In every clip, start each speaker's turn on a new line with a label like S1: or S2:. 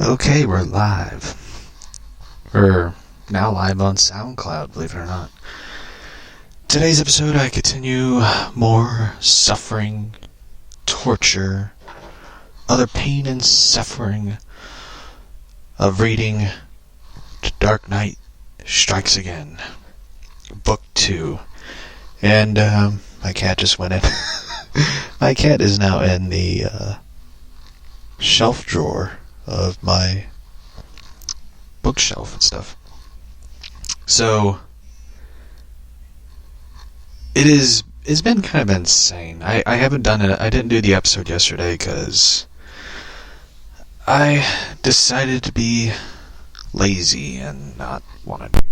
S1: Okay, we're live. We're now live on SoundCloud, believe it or not. Today's episode, I continue more suffering, torture, other pain and suffering of reading The Dark Knight Strikes Again, Book 2. And my cat just went in. My cat is now in the shelf drawer of my bookshelf and stuff. So it's been kind of insane. I haven't done it. I didn't do the episode yesterday because I decided to be lazy and not want to do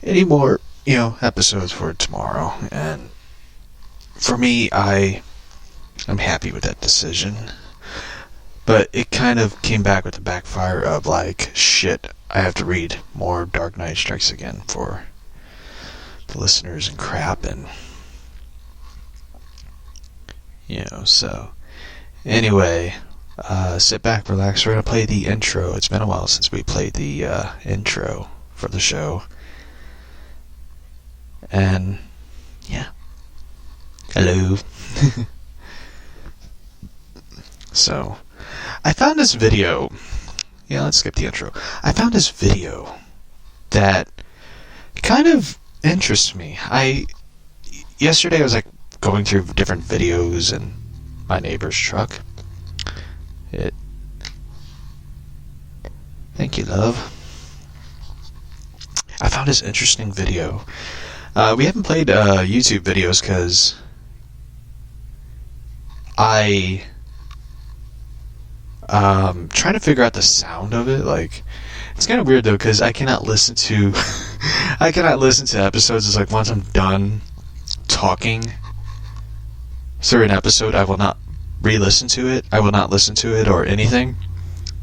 S1: any more, episodes for tomorrow. And for me, I'm happy with that decision. But it kind of came back with the backfire of like, shit, I have to read more Dark Knight Strikes Again for the listeners and crap, and so anyway, sit back, relax. We're gonna play the intro. It's been a while since we played the intro for the show, and yeah, hello. So I found this video. Yeah, let's skip the intro. I found this video that kind of interests me. Yesterday I was like going through different videos in my neighbor's truck. Thank you, love. I found this interesting video. We haven't played YouTube videos because trying to figure out the sound of it. Like, it's kind of weird though, because I cannot listen to episodes. It's like once I'm done talking through an episode, I will not re-listen to it. I will not listen to it or anything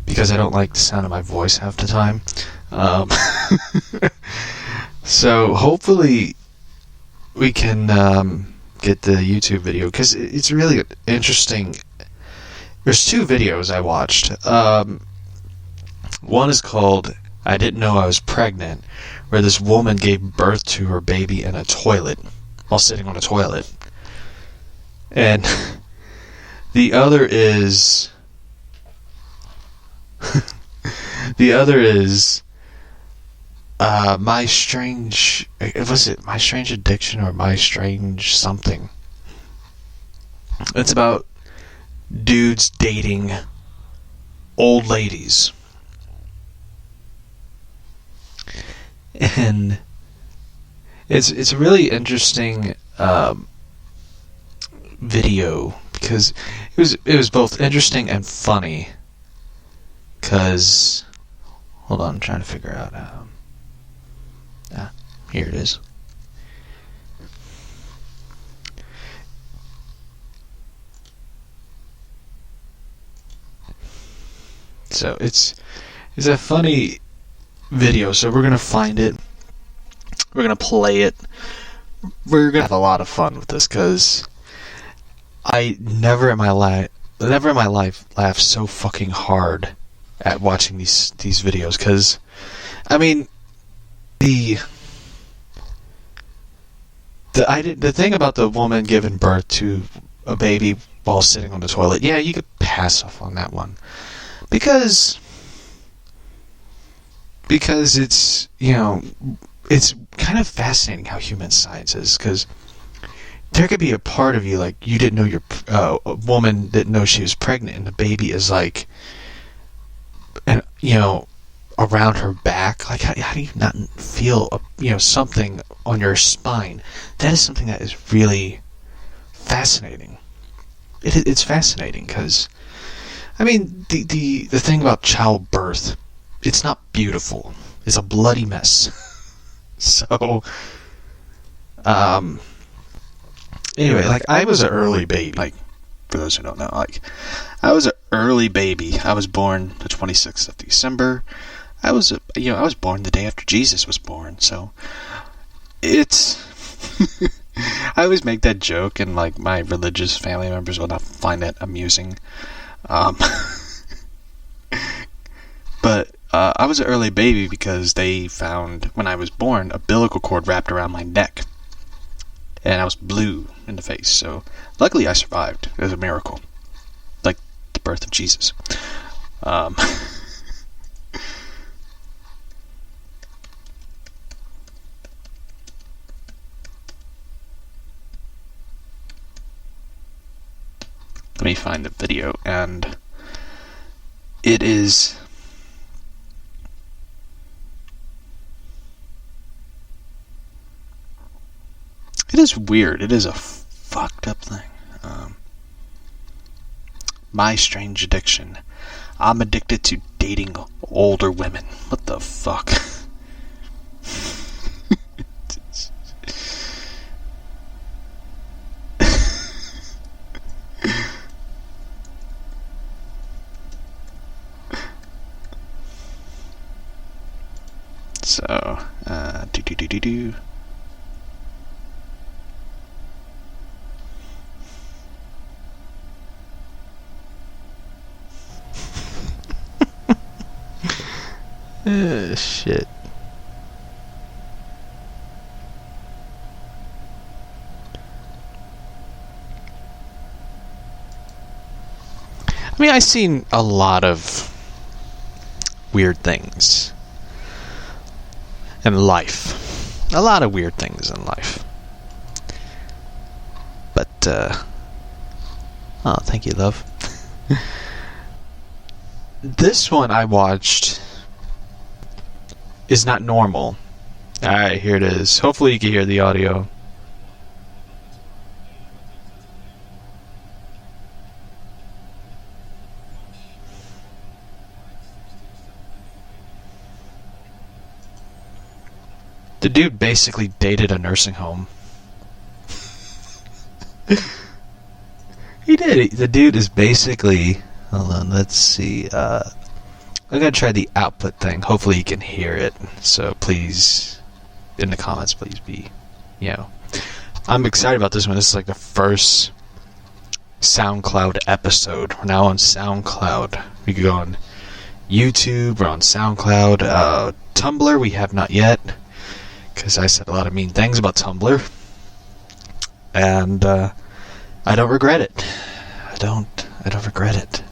S1: because I don't like the sound of my voice half the time. So hopefully we can get the YouTube video, because it's really interesting. There's two videos I watched. One is called I Didn't Know I Was Pregnant, where this woman gave birth to her baby in a toilet while sitting on a toilet. And the other is My Strange Addiction or My Strange something. It's about dudes dating old ladies. And it's a really interesting video because it was both interesting and funny. Because hold on, I'm trying to figure out here it is. So it's a funny video, so we're gonna find it, we're gonna play it, we're gonna have a lot of fun with this, because I never in my life laughed so fucking hard at watching these videos. Because I mean, the thing about the woman giving birth to a baby while sitting on the toilet, yeah, you could pass off on that one. Because it's, it's kind of fascinating how human science is, because there could be a part of you, like, you didn't know a woman didn't know she was pregnant, and the baby is like, and around her back. Like, how do you not feel something on your spine? That is something that is really fascinating. It's fascinating because, I mean, the thing about childbirth, it's not beautiful. It's a bloody mess. So, anyway, like, I was an early baby. Like, for those who don't know, like, I was an early baby. I was born the 26th of December. I was born the day after Jesus was born. So, it's I always make that joke, and like my religious family members will not find that amusing. I was an early baby because they found, when I was born, a umbilical cord wrapped around my neck. And I was blue in the face, so luckily I survived. It was a miracle. Like the birth of Jesus. Let me find the video, and it is... It is weird. It is a fucked up thing. My strange addiction. I'm addicted to dating older women. What the fuck? So, do. Shit. I mean, I've seen a lot of weird things in life. A lot of weird things in life. But, oh, thank you, love. This one I watched is not normal. Alright, here it is. Hopefully you can hear the audio. The dude basically dated a nursing home. He did. The dude is basically... Hold on, let's see. I'm going to try the output thing. Hopefully you can hear it. So please, in the comments, please be, I'm excited about this one. This is like the first SoundCloud episode. We're now on SoundCloud. We could go on YouTube. We're on SoundCloud. Tumblr, we have not yet. Because I said a lot of mean things about Tumblr. And I don't regret it. I don't regret it.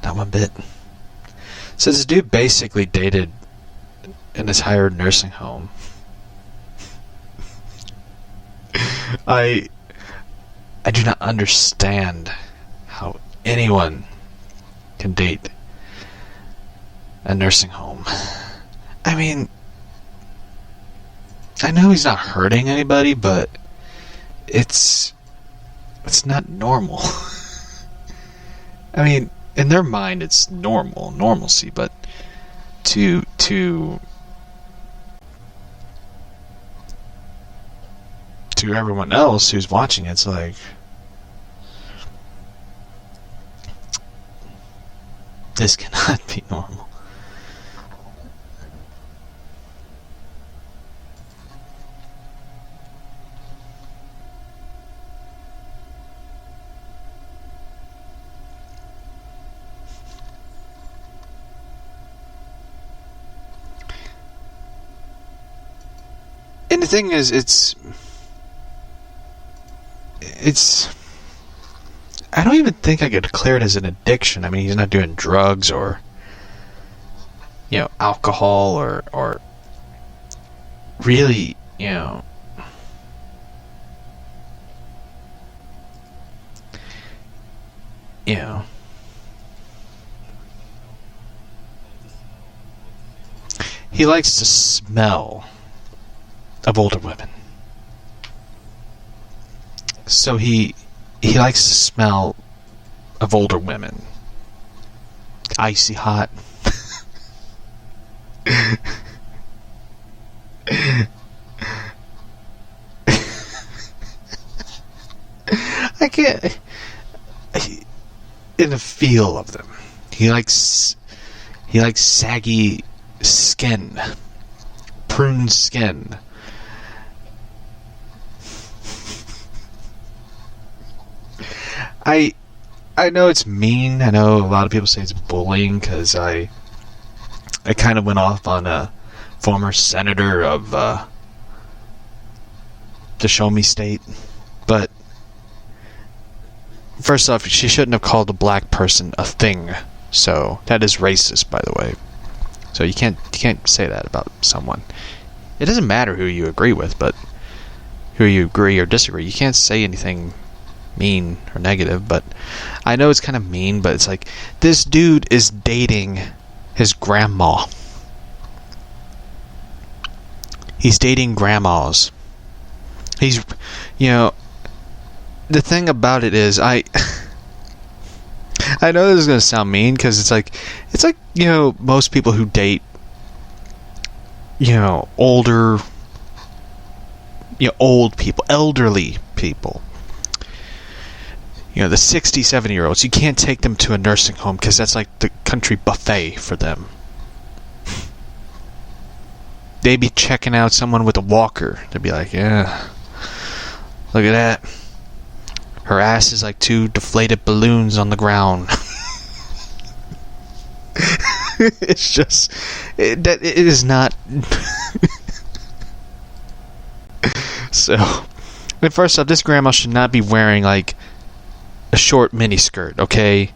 S1: Not one bit. So this dude basically dated an entire nursing home. I do not understand how anyone can date a nursing home. I mean, I know he's not hurting anybody, but it's not normal. I mean, in their mind it's normalcy, but to everyone else who's watching it's like, this cannot be normal. And the thing is, it's I don't even think I could declare it as an addiction. I mean, he's not doing drugs or alcohol or really, he likes to smell of older women. So he likes the smell of older women. Icy hot. I can't... In the feel of them. He likes saggy skin. Prune skin. I know it's mean. I know a lot of people say it's bullying because I I kind of went off on a former senator of the Show Me State, but first off, she shouldn't have called a black person a thing. So that is racist, by the way. So you can't say that about someone. It doesn't matter who you agree with, but who you agree or disagree. You can't say anything mean or negative, but I know it's kind of mean, but it's like, this dude is dating his grandma. He's dating grandmas. He's, the thing about it is, I know this is going to sound mean, because it's like, most people who date, older, old people, elderly people, the 60, 70-year-olds, you can't take them to a nursing home because that's like the country buffet for them. They'd be checking out someone with a walker. They'd be like, yeah, look at that. Her ass is like 2 deflated balloons on the ground. It's just, it is not. So, first off, this grandma should not be wearing like a short mini skirt, okay?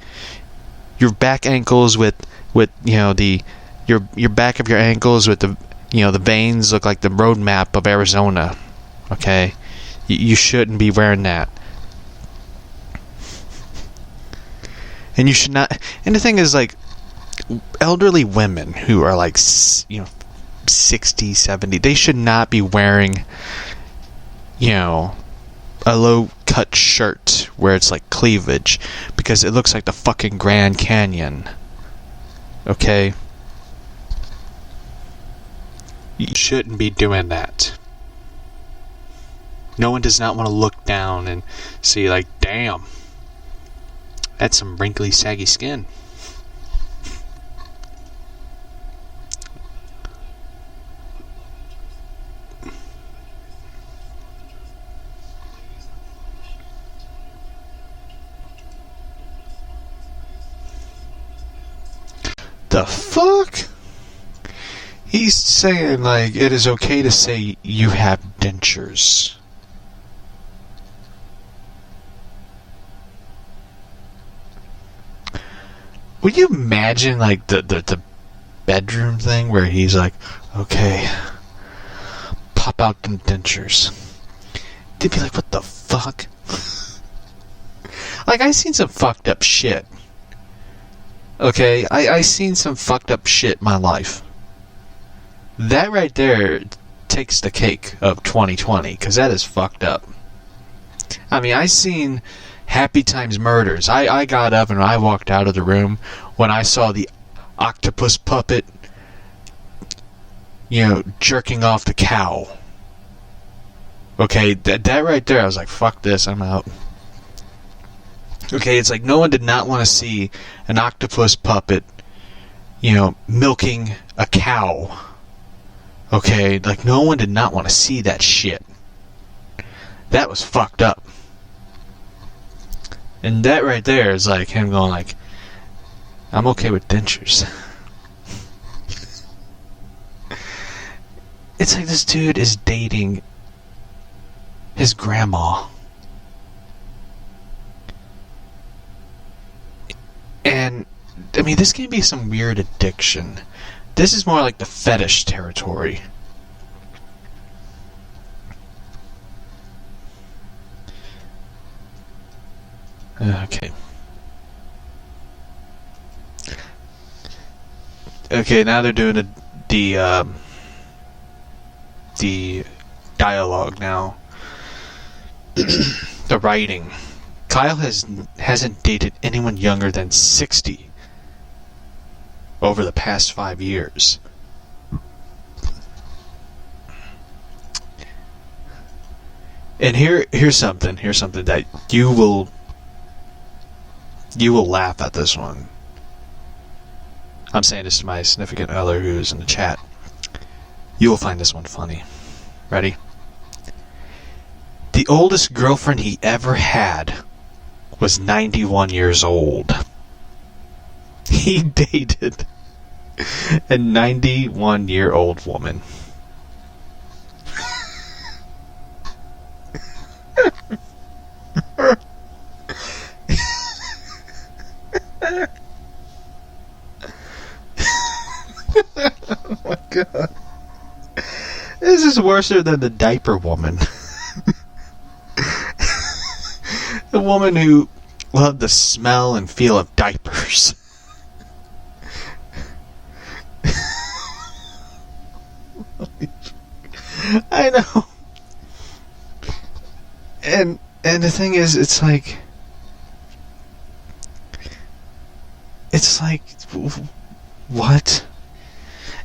S1: Your back ankles with your back of your ankles with the the veins look like the road map of Arizona, okay? You shouldn't be wearing that. And you should not. And the thing is, like, elderly women who are like 60, 70, they should not be wearing a low cut shirt where it's like cleavage, because it looks like the fucking Grand Canyon. Okay? You shouldn't be doing that. No one does not want to look down and see, like, damn, that's some wrinkly, saggy skin. The fuck? He's saying, like, it is okay to say you have dentures. Would you imagine, like, the bedroom thing where he's like, okay, pop out them dentures? They'd be like, what the fuck? Like, I seen some fucked up shit. Okay, I seen some fucked up shit in my life. That right there takes the cake of 2020, because that is fucked up. I mean, I seen Happy Times murders. I got up and I walked out of the room when I saw the octopus puppet, jerking off the cow. Okay, that right there, I was like, fuck this, I'm out. Okay, it's like no one did not want to see an octopus puppet, milking a cow. Okay, like no one did not want to see that shit. That was fucked up. And that right there is like him going like, I'm okay with dentures. It's like this dude is dating his grandma. And, I mean, this can be some weird addiction. This is more like the fetish territory. Okay. Okay, now they're doing the dialogue now. The writing. Kyle hasn't dated anyone younger than 60 over the past 5 years. And here's something that you will laugh at this one. I'm saying this to my significant other who's in the chat. You will find this one funny. Ready? The oldest girlfriend he ever had was 91 years old. He dated A 91-year-old woman. Oh my god. This is worse than the diaper woman. The woman who loved the smell and feel of diapers. I know. And the thing is, it's like what?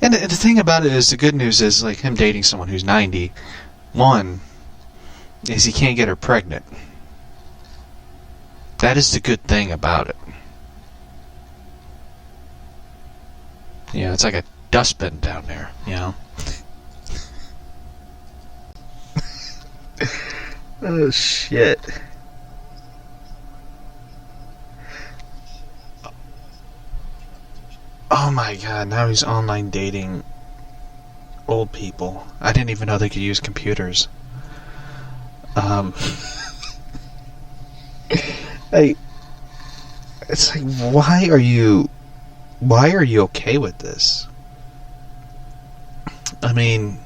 S1: And the thing about it is, the good news is, like, him dating someone who's 91 is he can't get her pregnant. That is the good thing about it. You know, it's like a dustbin down there, you know? Oh, shit. Oh my god, now he's online dating old people. I didn't even know they could use computers. It's like, why are you okay with this? I mean,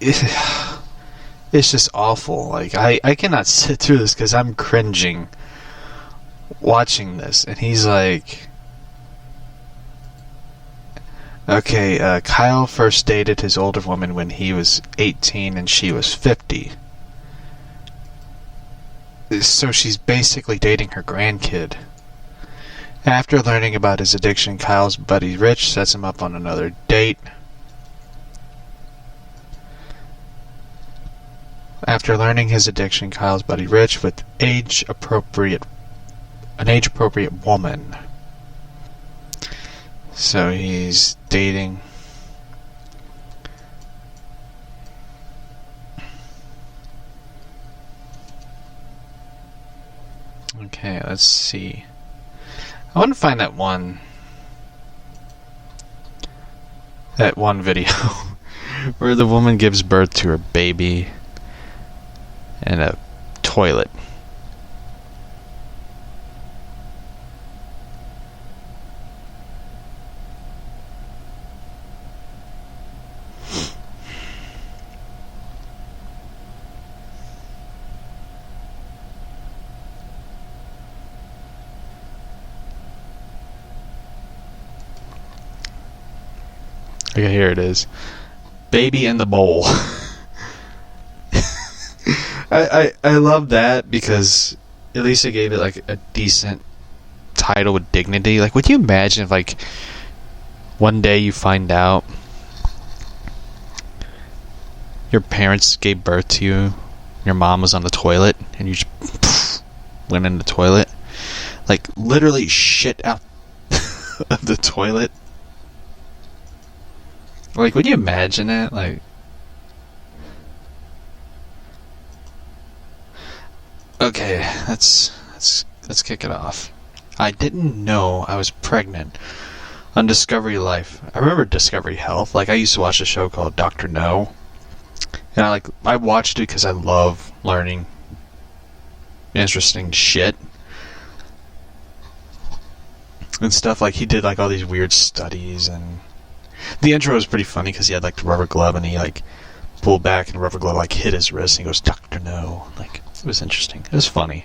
S1: it's just awful. Like, I cannot sit through this because I'm cringing watching this. And he's like, okay, Kyle first dated his older woman when he was 18 and she was 50. So she's basically dating her grandkid. After learning about his addiction, Kyle's buddy Rich sets him up on another date. After learning his addiction, Kyle's buddy Rich with an age-appropriate woman. So he's dating. Okay, let's see. I want to find that one video where the woman gives birth to her baby in a toilet. Okay, here it is. Baby in the bowl. I love that because at least it gave it like a decent title with dignity. Like, would you imagine if, like, one day you find out your parents gave birth to you, your mom was on the toilet, and you just went in the toilet? Like, literally shit out of the toilet? Like, would you imagine it? Like, okay, let's kick it off. I didn't know I was pregnant on Discovery Life. I remember Discovery Health. Like, I used to watch a show called Dr. No, and I watched it because I love learning interesting shit and stuff. Like, he did like all these weird studies, and the intro was pretty funny because he had like the rubber glove and he like pulled back and the rubber glove like hit his wrist and he goes, Dr. No. Like, it was interesting. It was funny.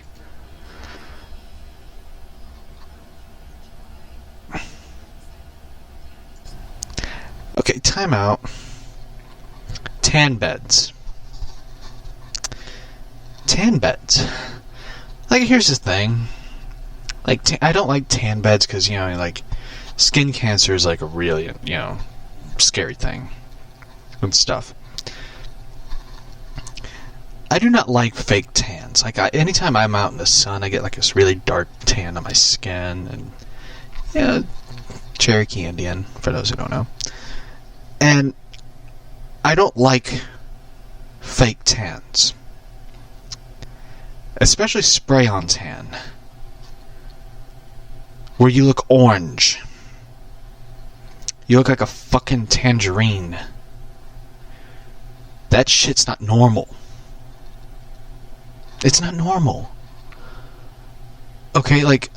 S1: Okay, time out. Tan beds. Tan beds. Like, here's the thing. Like, I don't like tan beds because, you know, like, skin cancer is like a really, you know, scary thing and stuff. I do not like fake tans. Like, anytime I'm out in the sun, I get like this really dark tan on my skin, and yeah, Cherokee Indian for those who don't know. And I don't like fake tans, especially spray on tan. where you look orange. You look like a fucking tangerine. That shit's not normal. It's not normal. Okay, like,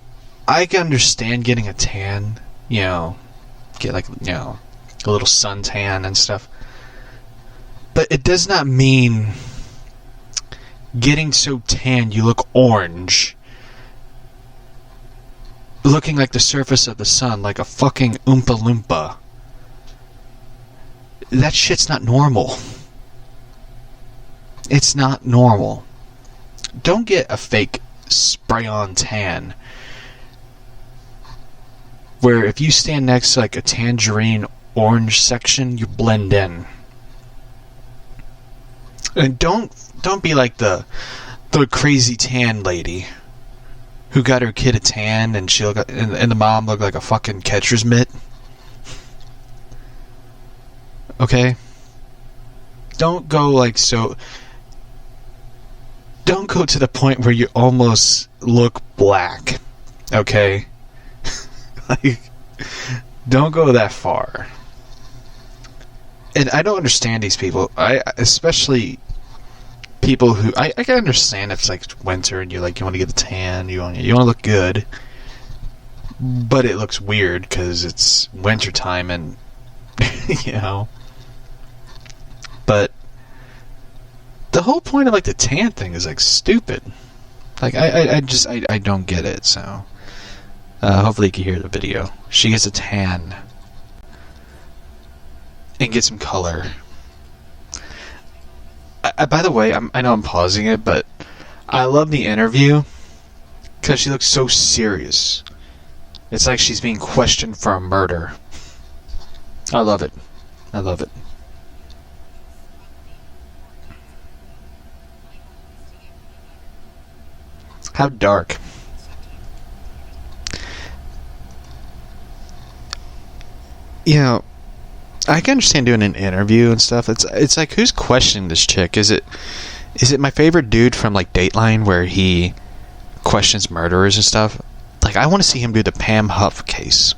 S1: I can understand getting a tan, you know, get like, you know, a little suntan and stuff. But it does not mean getting so tan you look orange. Looking like the surface of the sun, like a fucking Oompa Loompa. That shit's not normal. It's not normal. Don't get a fake spray-on tan where if you stand next to like a tangerine orange section, you blend in. And don't be like the crazy tan lady who got her kid a tan and and the mom looked like a fucking catcher's mitt. Okay? Don't go like so. Don't go to the point where you almost look black. Okay? Like, don't go that far. And I don't understand these people. Especially people who I can understand if it's like winter and you want to get a tan, you want to look good, but it looks weird because it's winter time and you know. But the whole point of like the tan thing is like stupid. Like I don't get it. So hopefully you can hear the video. She gets a tan and get some color. By the way, I know I'm pausing it, but I love the interview because she looks so serious. It's like she's being questioned for a murder. I love it. I love it. How dark. You know, I can understand doing an interview and stuff. It's like, who's questioning this chick? Is it my favorite dude from like Dateline where he questions murderers and stuff? Like, I want to see him do the Pam Huff case.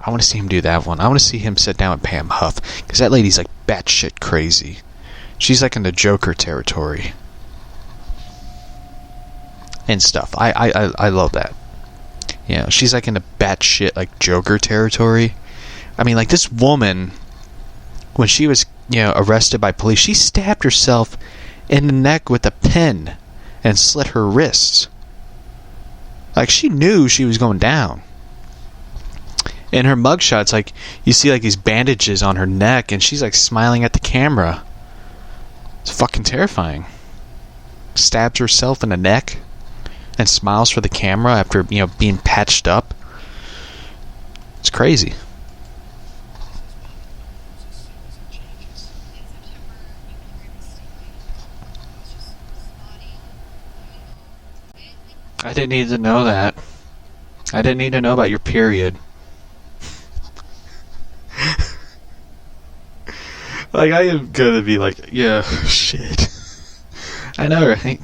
S1: I want to see him do that one. I want to see him sit down with Pam Huff because that lady's like batshit crazy. She's like in the Joker territory and stuff. I love that. You know, she's like in the batshit like Joker territory. I mean, like, this woman, when she was, you know, arrested by police, she stabbed herself in the neck with a pin and slit her wrists. Like, she knew she was going down. In her mugshots, like, you see, like, these bandages on her neck, and she's, like, smiling at the camera. It's fucking terrifying. Stabs herself in the neck and smiles for the camera after, you know, being patched up. It's crazy. I didn't need to know that. I didn't need to know about your period. Like, I am gonna be like, yeah, shit. I know, right?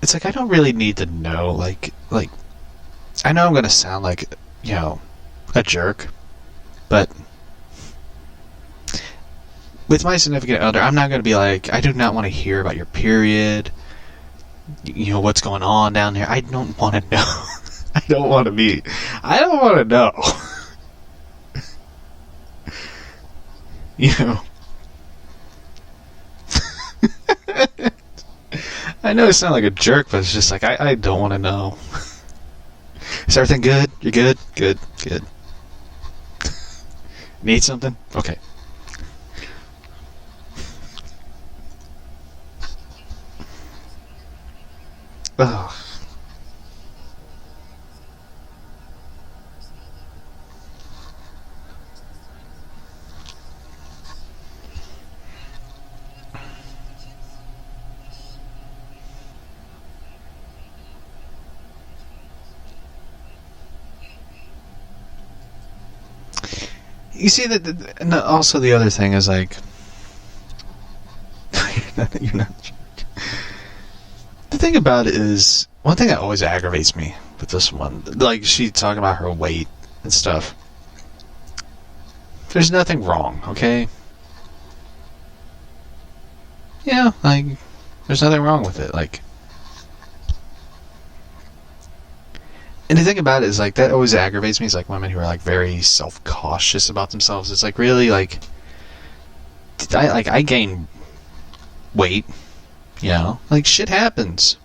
S1: It's like, I don't really need to know, like, I know I'm gonna sound like, you know, a jerk, but with my significant other, I'm not gonna be like, I do not want to hear about your period, you know, what's going on down there. I don't want to know. I don't want to know. You know. I know it sounds like a jerk, but it's just like, I don't want to know. Is everything good? You're good? Good. Need something? Okay. Ugh. You see that, and also the other thing is like, you're not. The thing about it is, one thing that always aggravates me with this one, like she talking about her weight and stuff. There's nothing wrong, okay? Yeah, like, there's nothing wrong with it, like. And the thing about it is, like, that always aggravates me, is like women who are like very self-cautious about themselves. It's like, really, like, I gain weight, you know, like, shit happens.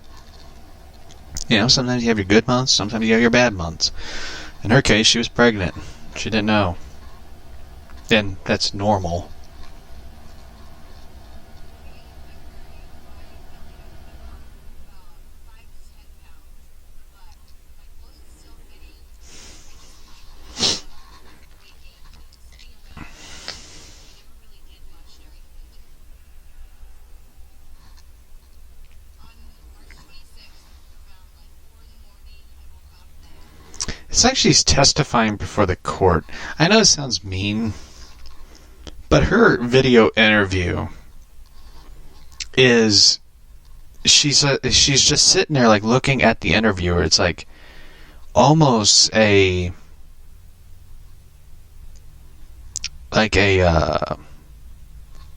S1: You know, sometimes you have your good months, sometimes you have your bad months. In her case, she was pregnant. She didn't know. And that's normal. It's like she's testifying before the court. I know it sounds mean, but her video interview is she's just sitting there like looking at the interviewer. It's like almost a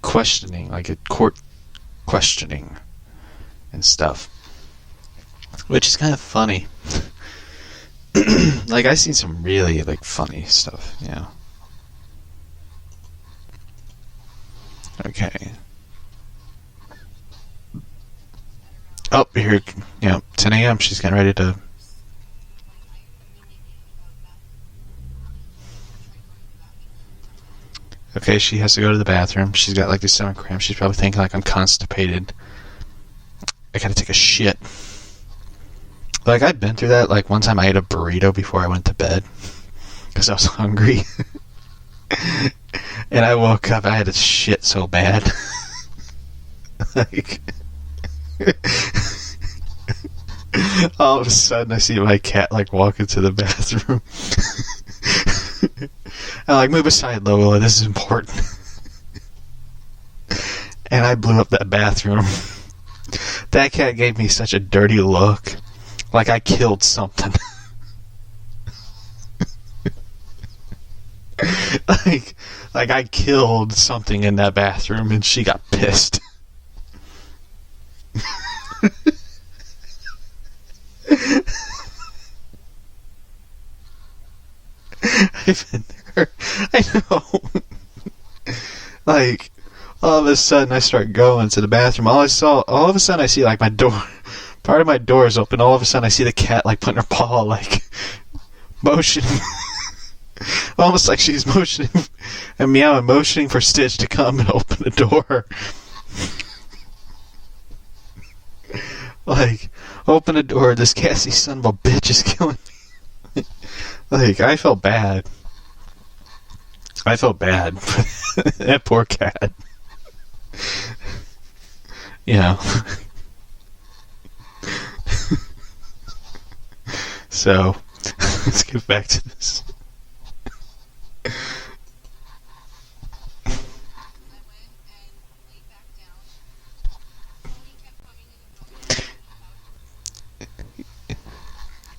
S1: questioning, like a court questioning and stuff, which is kind of funny. Like, I've seen some really, like, funny stuff, yeah. Okay. Oh, here, 10 a.m., she's getting ready to... Okay, she has to go to the bathroom. She's got, like, the stomach cramp. She's probably thinking, like, I'm constipated. I gotta take a shit. Like, I've been through that. Like, one time I ate a burrito before I went to bed because I was hungry. And I woke up, I had to shit so bad. Like, all of a sudden I see my cat, like, walk into the bathroom. I'm like, move aside, Lola, this is important. And I blew up that bathroom. That cat gave me such a dirty look. Like I killed something. like I killed something in that bathroom and she got pissed. I've been there. I know. Like, all of a sudden I start going to the bathroom. All of a sudden I see like my door. Part of my door is open. All of a sudden, I see the cat, like, putting her paw, like, motioning. Almost like she's motioning, and meowing, motioning for Stitch to come and open the door. Like, open the door, this Cassie son of a bitch is killing me. Like, I felt bad. I felt bad for that poor cat. You know. So, let's get back to this.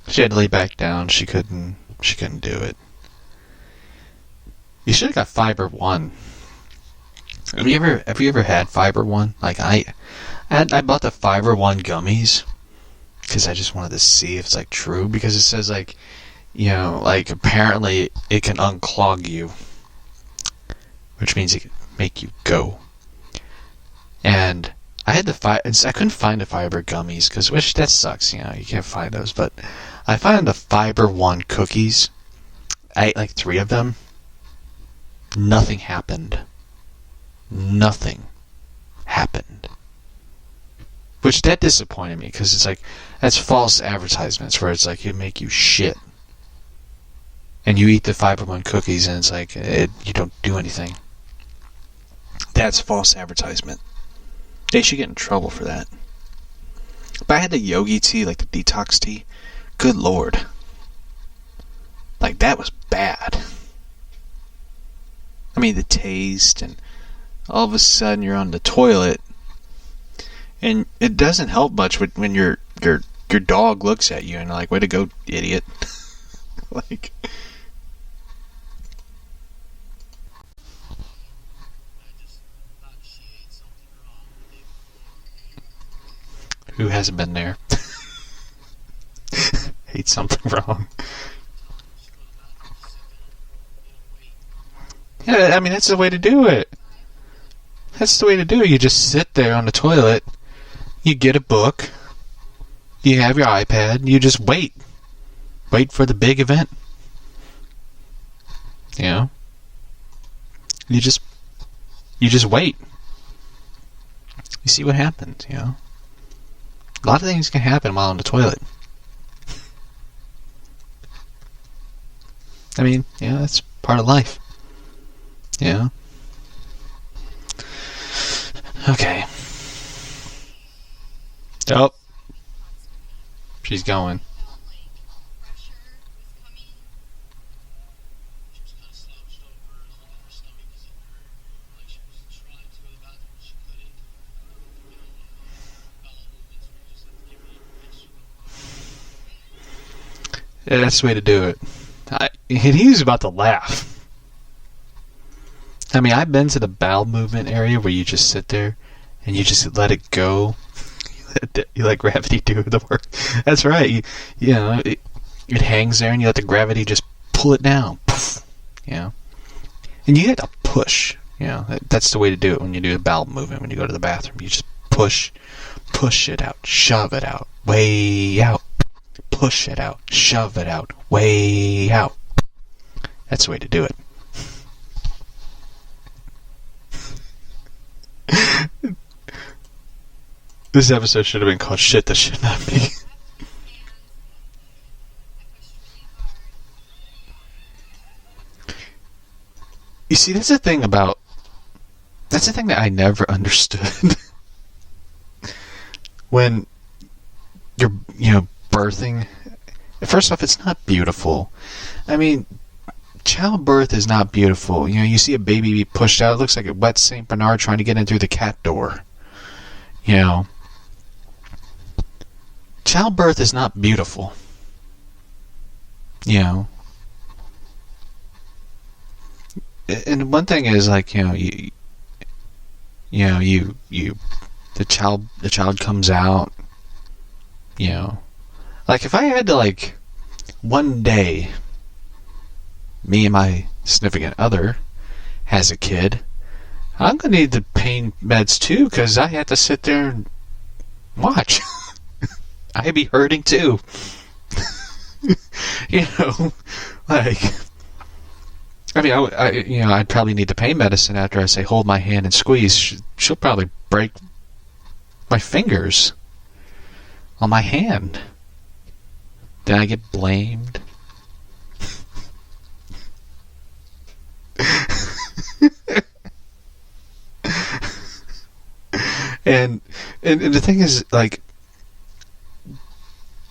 S1: She had to lay back down. She couldn't do it. You should have got Fiber One. Have you ever had Fiber One? Like I bought the Fiber One gummies because I just wanted to see if it's like true, because it says like, like apparently it can unclog you, which means it can make you go. And I had I couldn't find the Fiber gummies, which that sucks, you can't find those, but I found the Fiber One cookies. I ate like 3 of them. Nothing happened. Nothing happened. Which that disappointed me, because it's like, that's false advertisements where it's like, it make you shit. And you eat the Fiber One cookies and it's like, you don't do anything. That's false advertisement. They should get in trouble for that. But I had the yogi tea, like the detox tea. Good lord. Like, that was bad. I mean, the taste, and all of a sudden you're on the toilet And it doesn't help much when your dog looks at you and like, way to go, idiot. Like, who hasn't been there? Ate something wrong. Yeah, I mean, that's the way to do it. That's the way to do it. You just sit there on the toilet, you get a book, you have your iPad, you just wait. Wait for the big event. You know? You just wait. You see what happens, you know? A lot of things can happen while on the toilet. I mean, yeah, that's part of life. Yeah. Okay. Oh. She's going. Yeah, that's the way to do it. He was about to laugh. I mean, I've been to the bowel movement area where you just sit there and you just let it go. You let gravity do the work. That's right. You know, it hangs there and you let the gravity just pull it down. Poof, you know. And you have to push. You know, that's the way to do it when you do a bowel movement. When you go to the bathroom, you just push it out, shove it out, way out. Push it out, shove it out, way out. That's the way to do it. This episode should have been called Shit That Should Not Be. You see, that's the thing that I never understood. When you're, birthing, first off, it's not beautiful. I mean, childbirth is not beautiful. You know, you see a baby be pushed out, it looks like a wet St. Bernard trying to get in through the cat door. You know, childbirth is not beautiful. You know, and one thing is like, the child comes out. You know, like if I had to, like, one day, me and my significant other has a kid, I'm gonna need the pain meds too, because I have to sit there and watch. I'd be hurting too. You know, like, I mean, I'd probably need the pain medicine after I say hold my hand and squeeze. She'll probably break my fingers on my hand. Then I get blamed. And the thing is, like,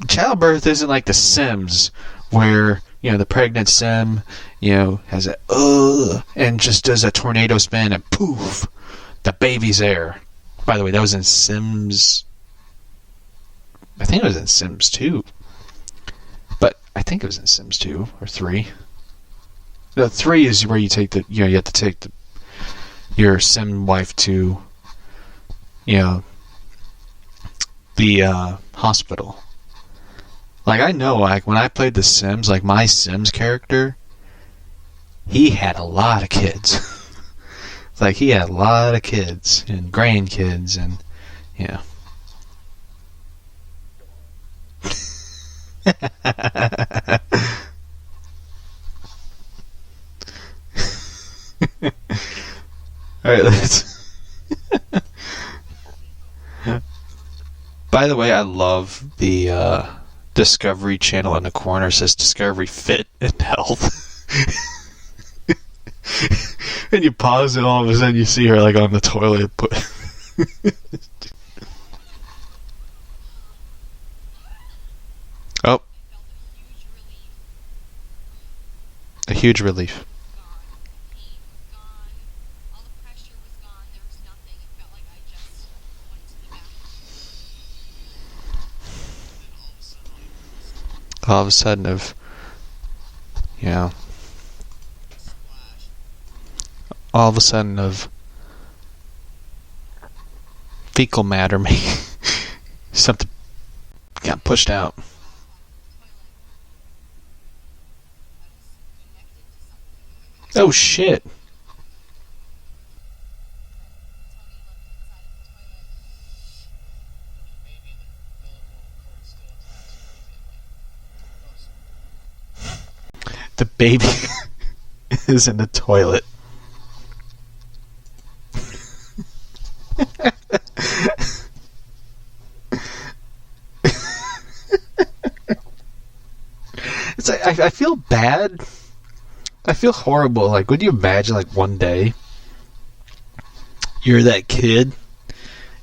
S1: childbirth isn't like The Sims, where, the pregnant sim, has a and just does a tornado spin and poof, the baby's there. By the way, that was in Sims. I think it was in Sims 2. But I think it was in Sims 2 or 3. The 3 is where you take you have to take your sim wife to, the hospital. Like, I know, like, when I played The Sims, like, my Sims character, he had a lot of kids. Like, he had a lot of kids and grandkids and, Alright, let's... By the way, I love the Discovery Channel in the corner says Discovery Fit and Health. And you pause and all of a sudden you see her, like, on the toilet. Oh. A huge relief. all of a sudden of, you know, all of a sudden of fecal matter something got pushed out. Oh shit. The baby is in the toilet. It's like, I feel bad. I feel horrible. Like, would you imagine, like, one day you're that kid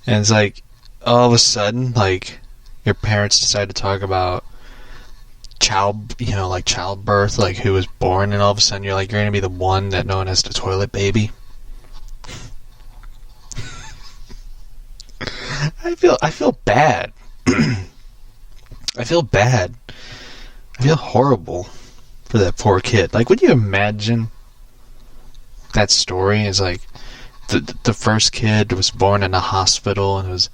S1: and it's like all of a sudden, like, your parents decide to talk about like childbirth, like who was born, and all of a sudden you're like, you're gonna be the one that no one has the toilet baby. I feel bad. I feel bad. I feel horrible for that poor kid. Like, would you imagine that story is like the first kid was born in a hospital and it was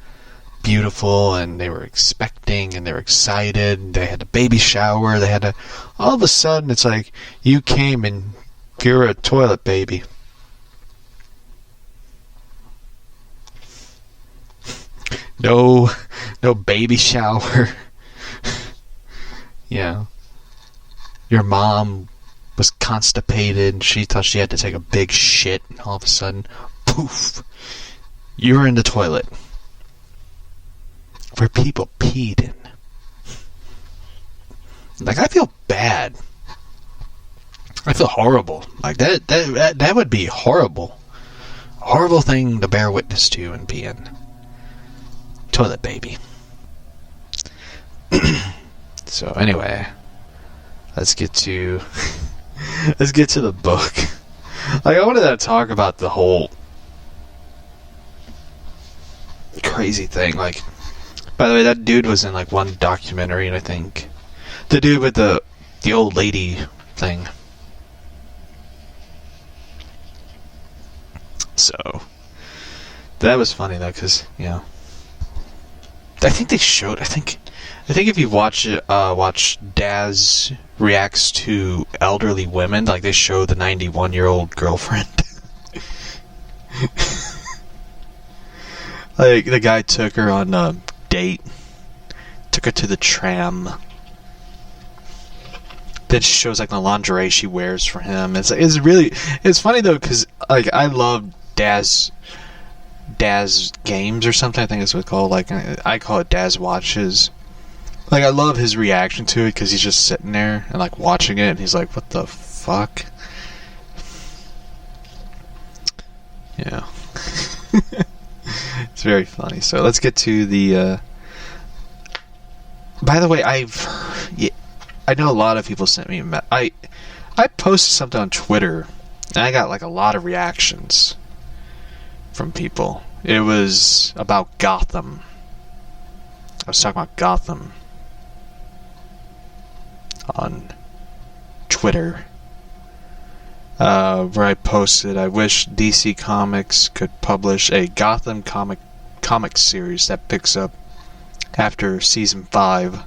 S1: beautiful and they were expecting and they were excited and they had a baby shower, they had to, all of a sudden it's like you came and you're a toilet baby. No baby shower. Yeah. Your mom was constipated and she thought she had to take a big shit and all of a sudden, poof, you were in the toilet. Where people peed in. Like, I feel bad. I feel horrible. Like, that would be horrible. Horrible thing to bear witness to and be in. Toilet baby. So, anyway. Let's get to the book. Like, I wanted to talk about the whole crazy thing. Like, by the way, that dude was in like one documentary, and I think the dude with the old lady thing. So that was funny though, because I think they showed. I think if you watch Daz reacts to elderly women, like they show the 91-year-old girlfriend. Like the guy took her on a date, took her to the tram. Then she shows like the lingerie she wears for him. It's funny though, because like I love Daz games or something. I think that's what it's called. Like I call it Daz watches. Like I love his reaction to it because he's just sitting there and like watching it, and he's like, "What the fuck?" Yeah. It's very funny. So let's get to the. By the way, I know a lot of people sent me. I posted something on Twitter, and I got like a lot of reactions from people. It was about Gotham. I was talking about Gotham on Twitter, where I posted, I wish DC Comics could publish a Gotham comic series that picks up after season 5.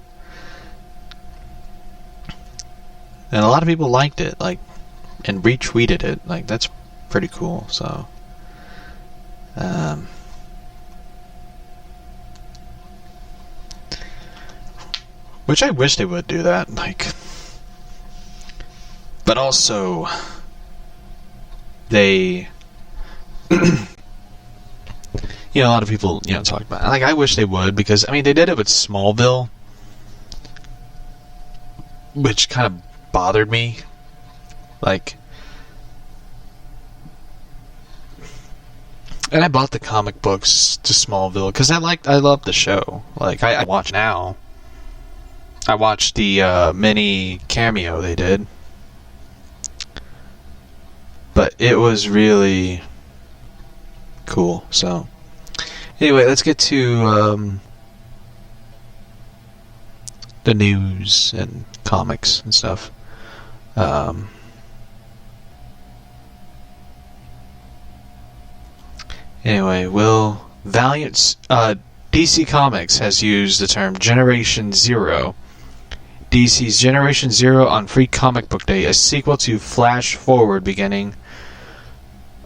S1: And a lot of people liked it, like, and retweeted it. Like, that's pretty cool. So, which I wish they would do that, like, but also they, a lot of people, talk about it. Like, I wish they would, because, I mean, they did it with Smallville, which kind of bothered me. Like, and I bought the comic books to Smallville, because I love the show. Like, I watch now. I watched the mini cameo they did. But it was really cool. So, anyway, let's get to the news and comics and stuff. Anyway, Valiant's DC Comics has used the term Generation Zero. DC's Generation Zero on Free Comic Book Day, a sequel to Flash Forward beginning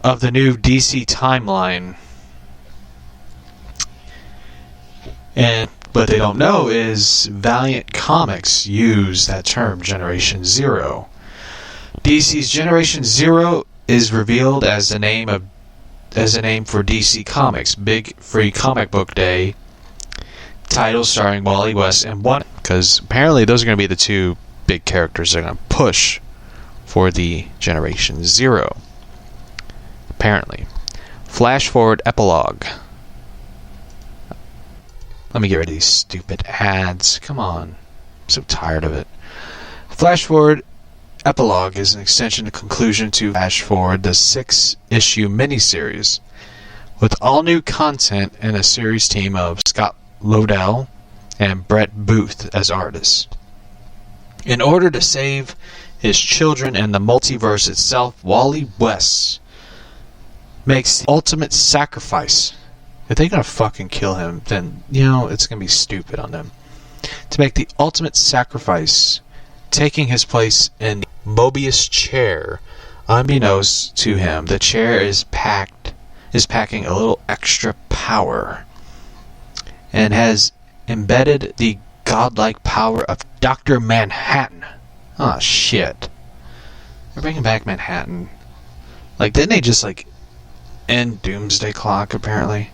S1: of the new DC timeline. And what they don't know is Valiant Comics used that term, Generation Zero. DC's Generation Zero is revealed as a name for DC Comics' big Free Comic Book Day title starring Wally West and Wonder, because apparently those are going to be the two big characters they're going to push for the Generation Zero. Apparently. Flash forward epilogue. Let me get rid of these stupid ads. Come on. I'm so tired of it. Flash forward epilogue is an extension and conclusion to Flash Forward, the 6-issue miniseries, with all new content and a series team of Scott Lobdell and Brett Booth as artists. In order to save his children and the multiverse itself, Wally West makes the ultimate sacrifice. If they're going to fucking kill him, then, it's going to be stupid on them. To make the ultimate sacrifice, taking his place in the Mobius chair. Unbeknownst to him, the chair is packing a little extra power and has embedded the godlike power of Dr. Manhattan. Oh, shit. They're bringing back Manhattan. Didn't they just, end Doomsday Clock, apparently?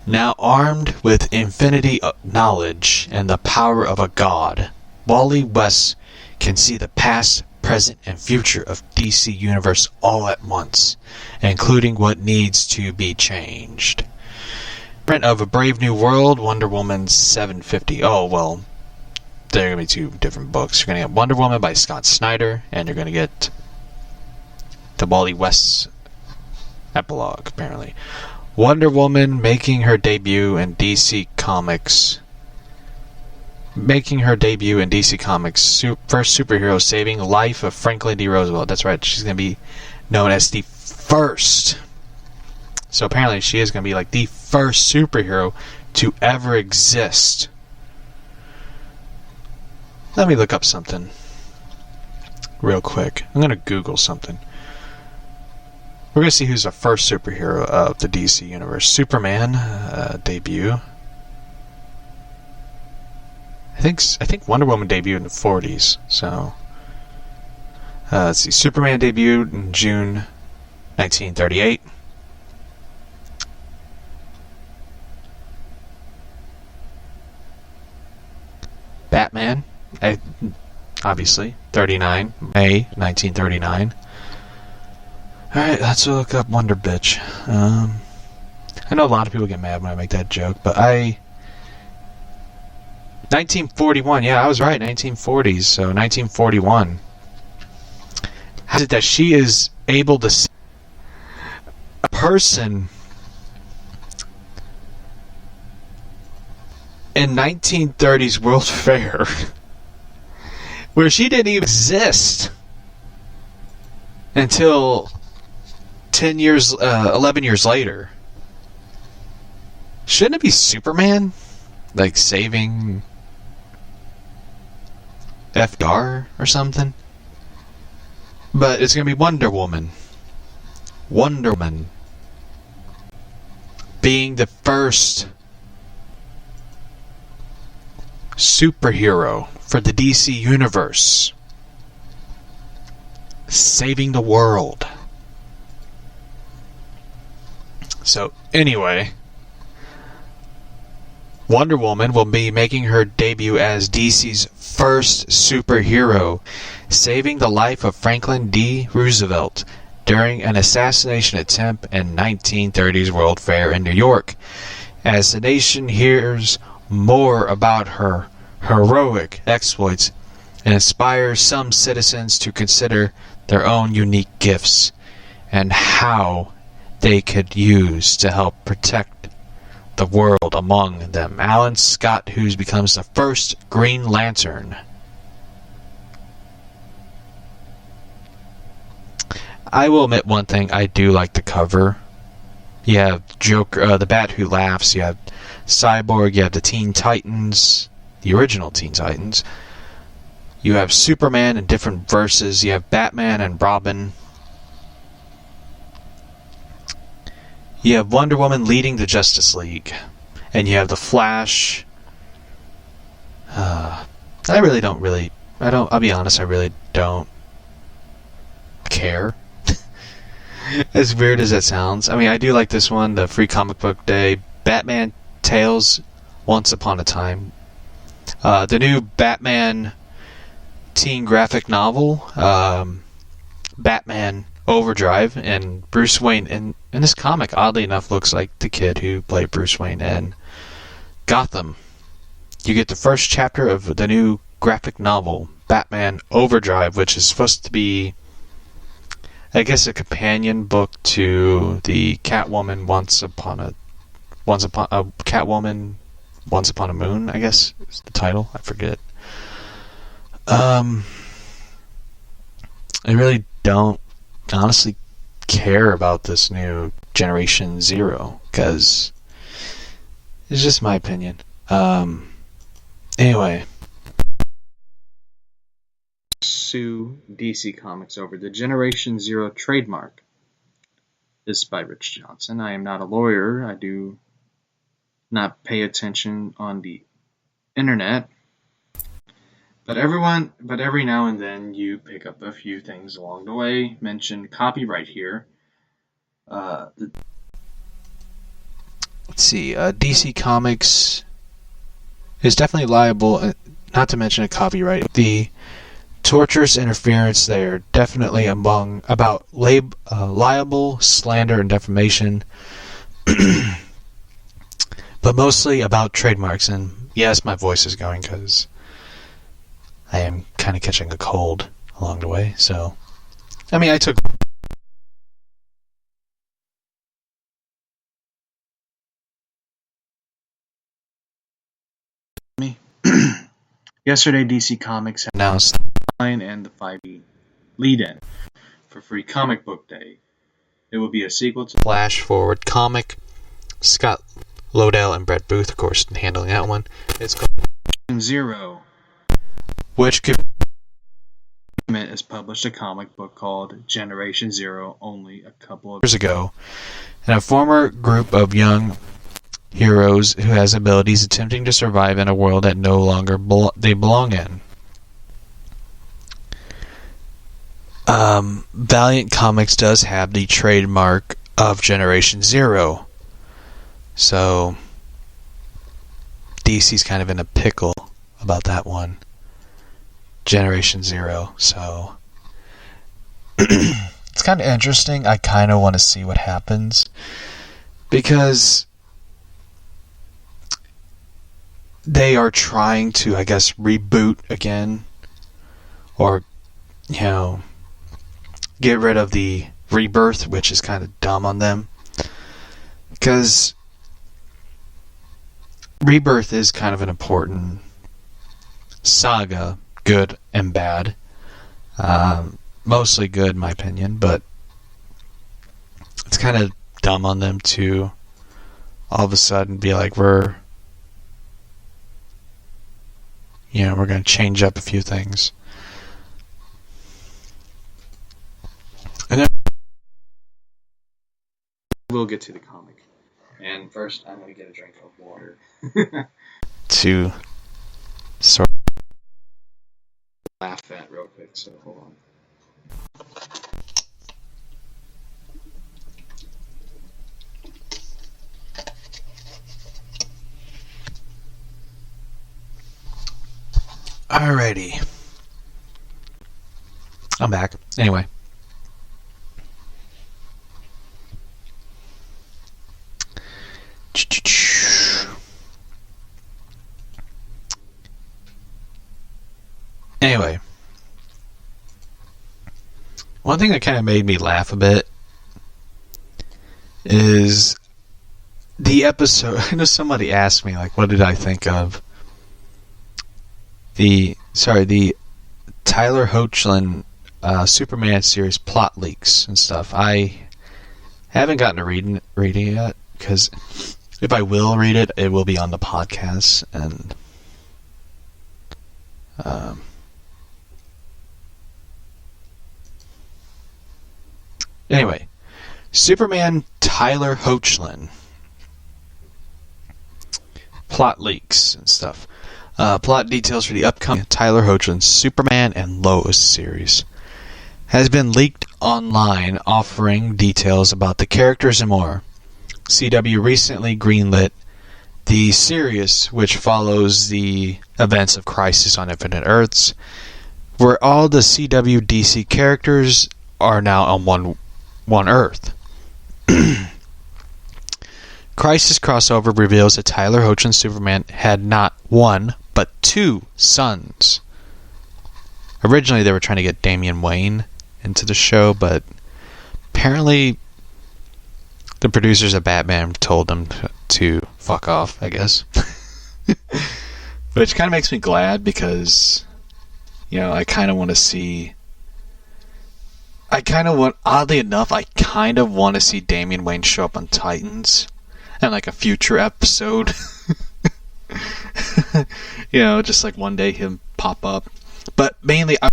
S1: Now armed with infinity knowledge and the power of a god, Wally West can see the past, present, and future of DC Universe all at once, including what needs to be changed. Print of A Brave New World, Wonder Woman 750. Oh, well, there are going to be two different books. You're going to get Wonder Woman by Scott Snyder, and you're going to get the Wally West epilogue, apparently. Wonder Woman making her debut in DC Comics. First superhero saving the life of Franklin D. Roosevelt. That's right, she's going to be known as the first. So apparently she is going to be the first superhero to ever exist. Let me look up something real quick. I'm going to Google something. We're going to see who's the first superhero of the DC Universe. Superman debut. I think Wonder Woman debuted in the 40s. So let's see. Superman debuted in June 1938. Batman, obviously, May 1939. Alright, let's look up Wonder Bitch. I know a lot of people get mad when I make that joke, but 1941, yeah, I was right, 1940s, so 1941. How is it that she is able to see a person in 1930s World Fair where she didn't even exist until 11 years later? Shouldn't it be Superman? Saving FDR or something? But it's going to be Wonder Woman. Wonder Woman being the first superhero for the DC Universe. Saving the world. So, anyway, Wonder Woman will be making her debut as DC's first superhero, saving the life of Franklin D. Roosevelt during an assassination attempt in 1930s World Fair in New York. As the nation hears more about her heroic exploits, and inspires some citizens to consider their own unique gifts and how they could use to help protect the world among them. Alan Scott Hughes becomes the first Green Lantern. I will admit one thing, I do like the cover. You have Joker, the Bat Who Laughs, you have Cyborg, you have the Teen Titans, the original Teen Titans. You have Superman in different verses, you have Batman and Robin. You have Wonder Woman leading the Justice League. And you have the Flash. I'll be honest, I really don't care. As weird as that sounds. I mean, I do like this one, the Free Comic Book Day. Batman Tales, Once Upon a Time. The new Batman teen graphic novel, Batman Overdrive, and Bruce Wayne in this comic, oddly enough, looks like the kid who played Bruce Wayne in Gotham. You get the first chapter of the new graphic novel, Batman Overdrive, which is supposed to be, I guess, a companion book to the Catwoman Once Upon a Moon, I guess is the title. I forget. I really don't honestly care about this new Generation Zero, because it's just my opinion. Anyway, sue DC Comics over the Generation Zero trademark. This is by Rich Johnson. I am not a lawyer. I do not pay attention on the internet. But every now and then you pick up a few things along the way. Mention copyright here. Let's see. DC Comics is definitely liable, not to mention a copyright. The torturous interference there definitely about liable, slander, and defamation, but mostly about trademarks. And yes, my voice is going because I am kind of catching a cold along the way. So, I mean, I took me. Yesterday, DC Comics announced the 9 and the 5e lead-in for Free Comic Book Day. It will be a sequel to Flash Forward comic. Scott Lobdell and Brett Booth, of course, handling that one. It's called Zero, which has published a comic book called Generation Zero only a couple of years ago, and a former group of young heroes who has abilities attempting to survive in a world that no longer they belong in. Valiant Comics does have the trademark of Generation Zero, so DC's kind of in a pickle about that one. Generation Zero, so it's kind of interesting. I kind of want to see what happens, because they are trying to, I guess, reboot again, or, get rid of the rebirth, which is kind of dumb on them, because rebirth is kind of an important saga, good and bad. Mostly good, in my opinion, but it's kind of dumb on them to all of a sudden be like, we're going to change up a few things. And then we'll get to the comic. And first, I'm going to get a drink of water. To sort of laugh at real quick, so hold on. Alrighty. I'm back. Anyway. Anyway. One thing that kind of made me laugh a bit is the episode, I know somebody asked me, like, what did I think of the Tyler Hoechlin Superman series plot leaks and stuff. I haven't gotten to reading it yet, because if I will read it, it will be on the podcast. And anyway, Superman Tyler Hoechlin plot leaks and stuff. Plot details for the upcoming Tyler Hoechlin Superman and Lois series has been leaked online, offering details about the characters and more. CW recently greenlit the series, which follows the events of Crisis on Infinite Earths, where all the CW DC characters are now on one Earth. Crisis crossover reveals that Tyler Hoechlin Superman had not one, but two sons. Originally, they were trying to get Damian Wayne into the show, but apparently the producers of Batman told them to fuck off, I guess. Which kind of makes me glad, because, I kind of want to see... oddly enough, I kind of want to see Damian Wayne show up on Titans and like a future episode. Just like one day him pop up. But mainly, I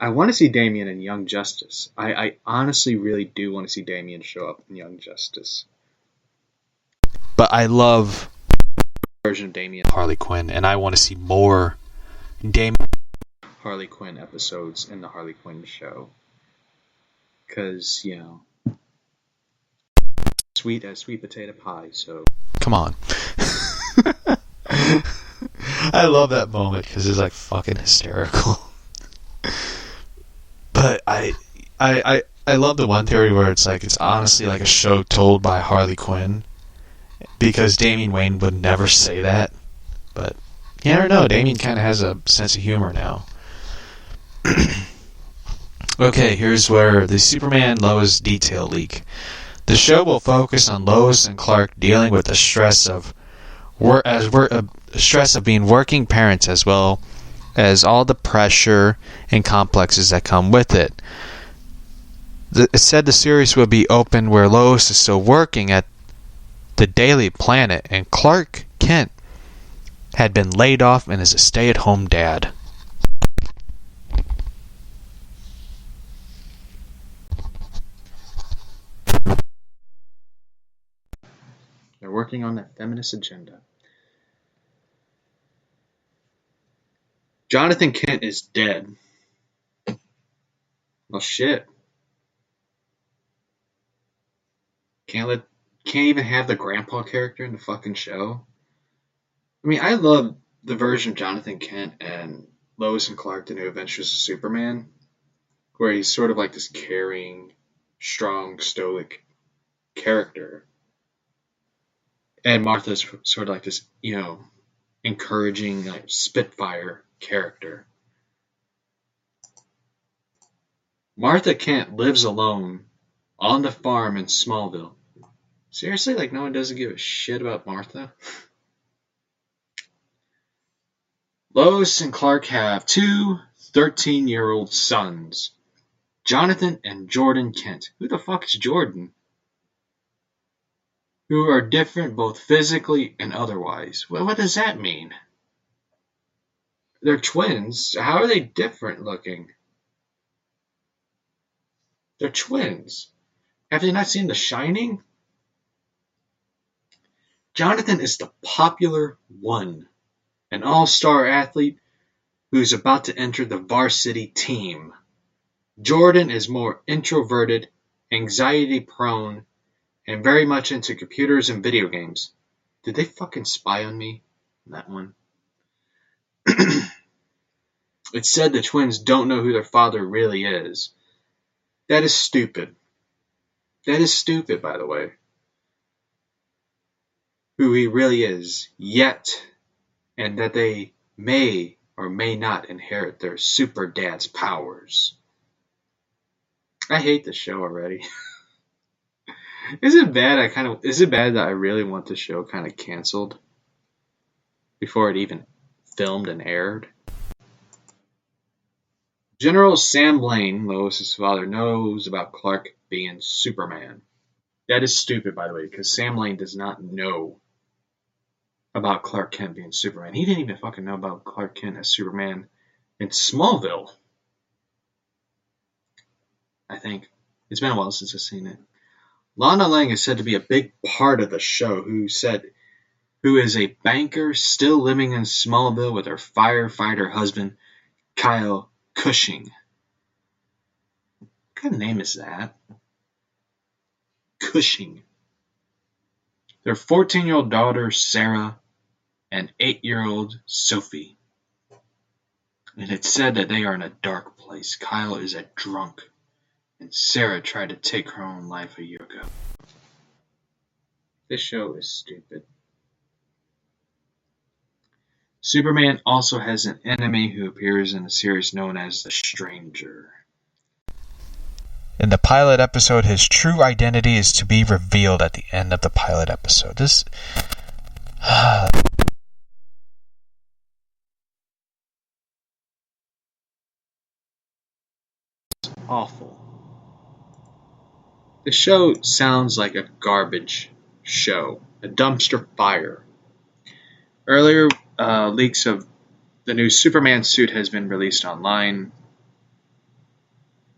S1: want to see Damian in Young Justice. I honestly really do want to see Damian show up in Young Justice. But I love the version of Damian Harley Quinn, and I want to see more Damian Harley Quinn episodes in the Harley Quinn show. Because, sweet as sweet potato pie, so... Come on. I love that moment, because it's like fucking hysterical. But I love the one theory where it's like, it's honestly like a show told by Harley Quinn, because Damian Wayne would never say that. But you never know, Damian kind of has a sense of humor now. Okay, here's where the Superman Lois detail leak. The show will focus on Lois and Clark dealing with the stress of being working parents, as well as all the pressure and complexes that come with it. It said the series will be open where Lois is still working at the Daily Planet, and Clark Kent had been laid off and is a stay-at-home dad. They're working on that feminist agenda. Jonathan Kent is dead. Well, shit. Can't even have the grandpa character in the fucking show. I mean, I love the version of Jonathan Kent and Lois and Clark, The New Adventures of Superman, where he's sort of like this caring, strong, stoic character. And Martha's sort of like this, encouraging, like, spitfire character. Martha Kent lives alone on the farm in Smallville. Seriously? Like, no one doesn't give a shit about Martha? Lois and Clark have two 13-year-old sons, Jonathan and Jordan Kent. Who the fuck is Jordan? Who are different both physically and otherwise. Well, what does that mean? They're twins. How are they different looking? They're twins. Have you not seen The Shining? Jonathan is the popular one, an all-star athlete who's about to enter the varsity team. Jordan is more introverted, anxiety-prone, and very much into computers and video games. Did they fucking spy on me? That one. It said the twins don't know who their father really is. That is stupid. That is stupid, by the way. Who he really is, yet, and that they may or may not inherit their super dad's powers. I hate this show already. Is it bad? Is it bad that I really want the show kind of canceled before it even filmed and aired? General Sam Lane, Lois's father, knows about Clark being Superman. That is stupid, by the way, because Sam Lane does not know about Clark Kent being Superman. He didn't even fucking know about Clark Kent as Superman in Smallville. I think. It's been a while since I've seen it. Lana Lang is said to be a big part of the show, who is a banker still living in Smallville with her firefighter husband, Kyle Cushing. What kind of name is that? Cushing. Their 14-year-old daughter, Sarah, and 8-year-old Sophie. And it's said that they are in a dark place. Kyle is a drunk, and Sarah tried to take her own life a year ago. This show is stupid. Superman also has an enemy who appears in the series known as the Stranger. In the pilot episode, his true identity is to be revealed at the end of the pilot episode. This... awful. The show sounds like a garbage show. A dumpster fire. Earlier, leaks of the new Superman suit has been released online.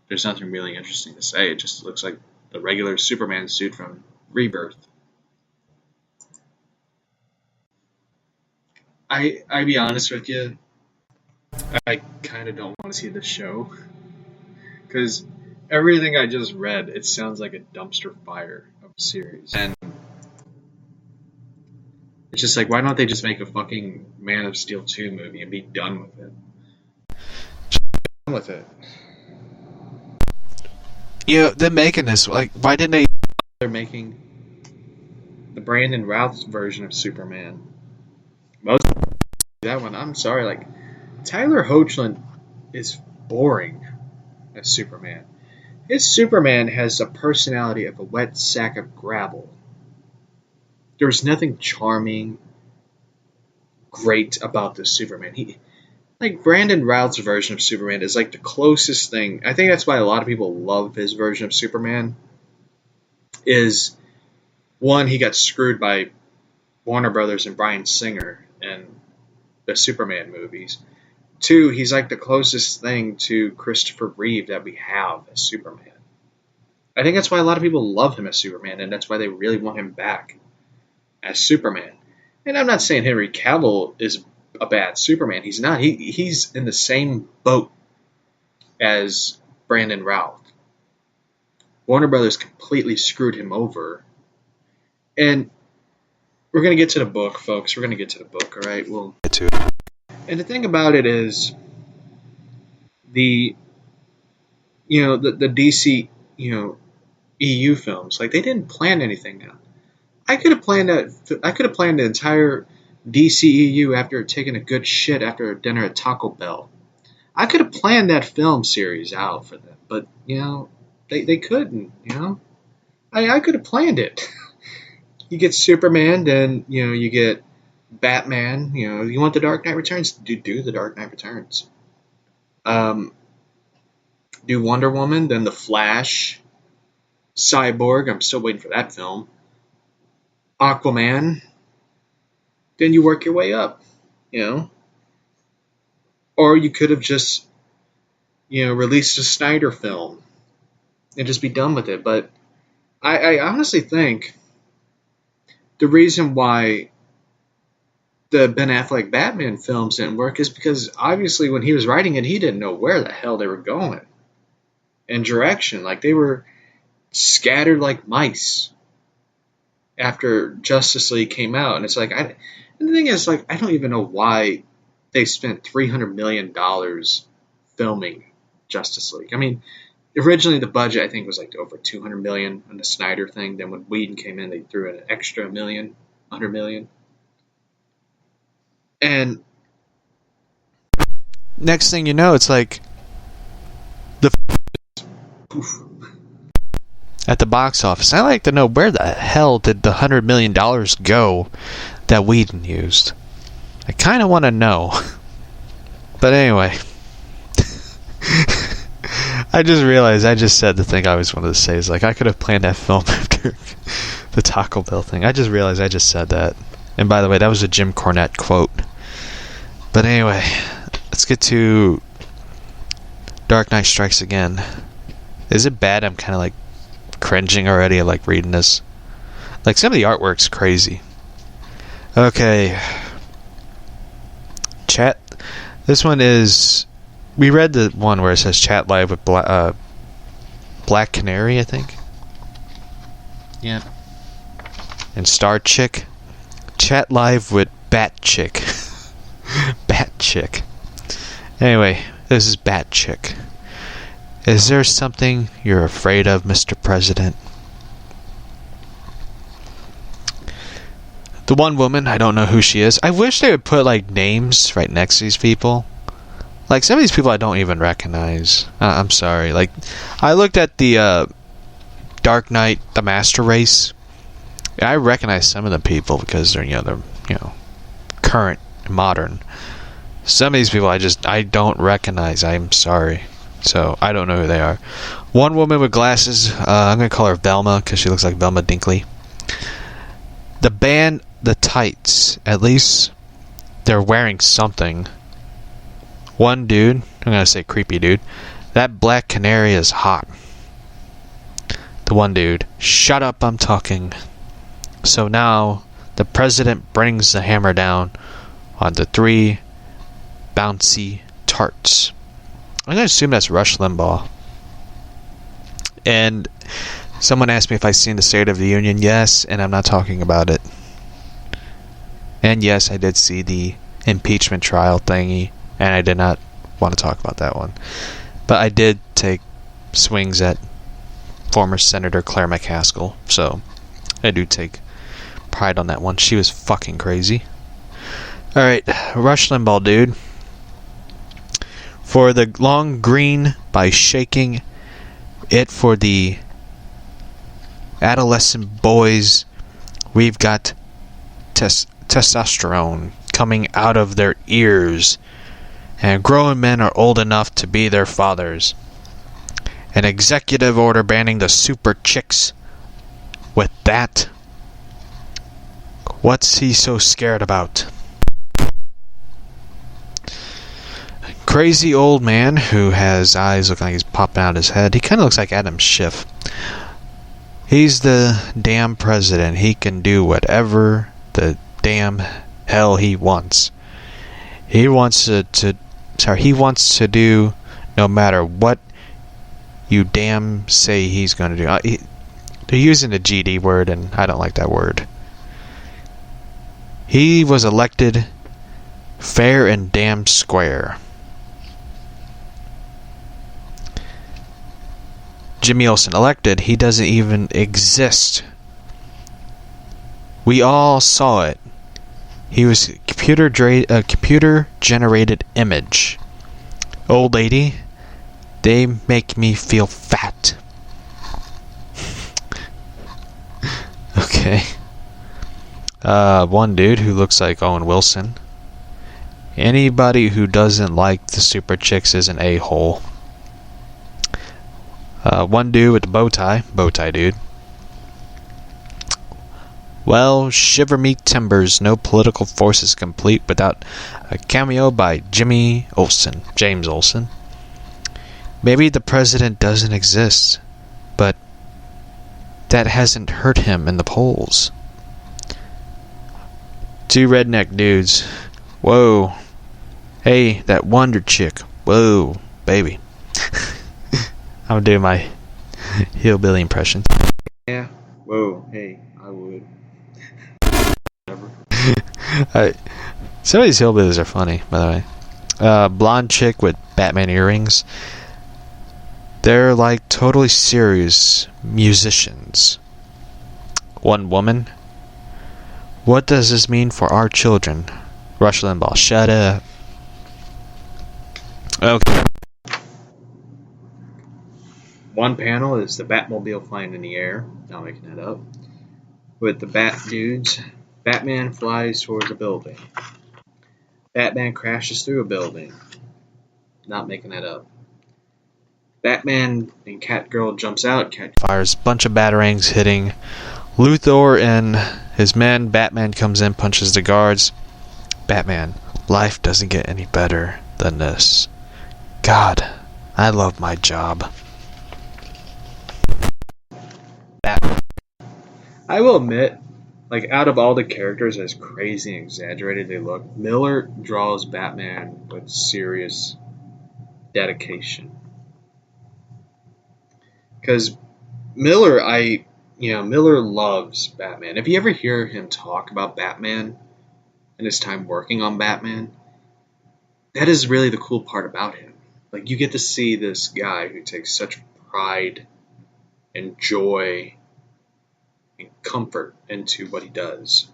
S1: There's nothing really interesting to say. It just looks like the regular Superman suit from Rebirth. I be honest with you, I kind of don't want to see the show. Because everything I just read, it sounds like a dumpster fire of a series. And it's just like, why don't they just make a fucking Man of Steel 2 movie and be done with it? Done with it. You know, they're making this, like, why didn't they... They're making the Brandon Routh's version of Superman. Most of that one, I'm sorry, like, Tyler Hoechlin is boring as Superman. His Superman has the personality of a wet sack of gravel. There's nothing charming, great about this Superman. Like Brandon Routh's version of Superman is like the closest thing. I think that's why a lot of people love his version of Superman. Is one, he got screwed by Warner Brothers and Bryan Singer in the Superman movies. Two, he's like the closest thing to Christopher Reeve that we have as Superman. I think that's why a lot of people love him as Superman, and that's why they really want him back as Superman. And I'm not saying Henry Cavill is a bad Superman. He's not. He's in the same boat as Brandon Routh. Warner Brothers completely screwed him over. And we're going to get to the book, folks. We're going to get to the book, all right? We'll get to it. And the thing about it is the DC, EU films, like, they didn't plan anything now. I could have planned the entire DCEU after taking a good shit after dinner at Taco Bell. I could have planned that film series out for them, but they couldn't. I could have planned it. You get Superman, then you get Batman. You want the Dark Knight Returns? Do the Dark Knight Returns. Do Wonder Woman, then the Flash, Cyborg. I'm still waiting for that film. Aquaman, then you work your way up, Or you could have just, released a Snyder film and just be done with it. But I honestly think the reason why the Ben Affleck Batman films didn't work is because obviously when he was writing it, he didn't know where the hell they were going in direction. Like, they were scattered like mice after Justice League came out, and it's like, and the thing is, like, I don't even know why they spent $300 million filming Justice League. I mean, originally the budget I think was like over $200 million on the Snyder thing. Then when Whedon came in, they threw in an extra $100 million. And next thing you know, it's like poof. at the box office. I'd like to know, where the hell did the $100 million go that Whedon used? I kind of want to know. But anyway. I just realized I just said the thing I always wanted to say. Is like, I could have planned that film after the Taco Bell thing. I just realized I just said that. And by the way, that was a Jim Cornette quote. But anyway, let's get to Dark Knight Strikes Again. Is it bad? I'm kind of like cringing already. I like reading this. Like, some of the artwork's crazy. Okay. Chat. This one is... We read the one where it says chat live with Black Canary, I think. Yeah. And Star Chick. Chat live with Bat Chick. Bat Chick. Anyway, this is Bat Chick. Is there something you're afraid of, Mr. President? The one woman, I don't know who she is. I wish they would put, like, names right next to these people. Like, some of these people I don't even recognize. I'm sorry. Like, I looked at the Dark Knight, the Master Race. I recognize some of the people because they're current, modern. Some of these people I don't recognize. I'm sorry. So, I don't know who they are. One woman with glasses. I'm going to call her Velma because she looks like Velma Dinkley. The band, the Tights. At least they're wearing something. One dude, I'm going to say creepy dude, that Black Canary is hot. The one dude, shut up, I'm talking. So now, the president brings the hammer down on the 3 bouncy tarts. I'm going to assume that's Rush Limbaugh. And someone asked me if I've seen the State of the Union. Yes, and I'm not talking about it. And yes, I did see the impeachment trial thingy. And I did not want to talk about that one. But I did take swings at former Senator Claire McCaskill. So, I do take pride on that one. She was fucking crazy. Alright, Rush Limbaugh, dude. For the long green by shaking it for the adolescent boys, we've got testosterone coming out of their ears. And grown men are old enough to be their fathers. An executive order banning the super chicks. With that, what's he so scared about? Crazy old man who has eyes looking like he's popping out his head. He kind of looks like Adam Schiff. He's the damn president. He can do whatever the damn hell he wants. He wants to do no matter what you damn say he's going to do. They're using the GD word, and I don't like that word. He was elected fair and damn square. Jimmy Olsen elected. He doesn't even exist. We all saw it. He was a computer-generated image. Old lady, they make me feel fat. Okay. One dude who looks like Owen Wilson. Anybody who doesn't like the super chicks is an a-hole. One dude with the bow tie dude. Well, shiver me timbers, no political force is complete without a cameo by James Olsen. Maybe the president doesn't exist, but that hasn't hurt him in the polls. 2 redneck dudes. Whoa. Hey, that Wonder Chick. Whoa, baby. I'm gonna do my hillbilly impression. Yeah. Whoa. Hey, I would. Some of these hillbillies are funny, by the way. Blonde chick with Batman earrings. They're like totally serious musicians. One woman. What does this mean for our children? Rush Limbaugh, shut up. Okay.
S2: One panel is the Batmobile flying in the air. Not making that up. With the Bat dudes, Batman flies towards a building. Batman crashes through a building. Not making that up. Batman and Catgirl jumps out. Cat
S1: fires a bunch of batarangs, hitting Luthor and his men. Batman comes in, punches the guards. Batman, life doesn't get any better than this. God, I love my job. Batman.
S2: I will admit, like, out of all the characters, as crazy and exaggerated they look, Miller draws Batman with serious dedication. Because Miller loves Batman. If you ever hear him talk about Batman and his time working on Batman, that is really the cool part about him. Like, you get to see this guy who takes such pride and joy and comfort into what he does.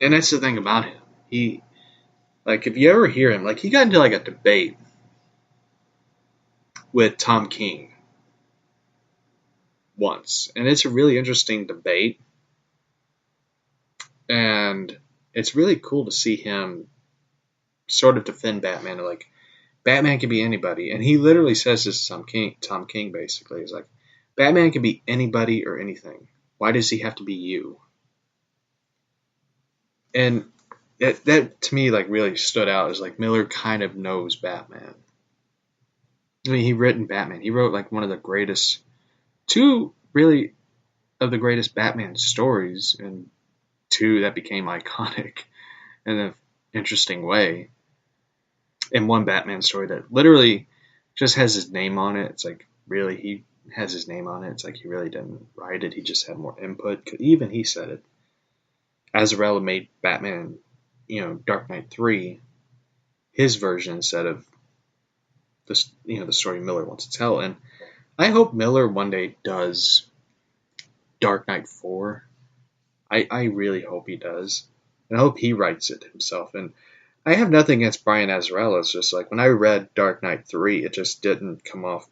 S2: And that's the thing about him. He, like, if you ever hear him, like, he got into, like, a debate with Tom King once. And it's a really interesting debate. And it's really cool to see him sort of defend Batman. Like, Batman can be anybody. And he literally says this to Tom King, basically. He's like, Batman can be anybody or anything. Why does he have to be you? And that to me, like, really stood out as, like, Miller kind of knows Batman. I mean, he written Batman. He wrote, like, one of the greatest, two really of the greatest Batman stories, and two that became iconic in an interesting way. And one Batman story that literally just has his name on it. It's like, really, he has his name on it. It's like he really didn't write it. He just had more input. Even he said it. Azzarello made Batman, Dark Knight 3, his version instead of this, the story Miller wants to tell. And I hope Miller one day does Dark Knight 4. I really hope he does. And I hope he writes it himself. And I have nothing against Brian Azzarello. It's just like when I read Dark Knight 3, it just didn't come off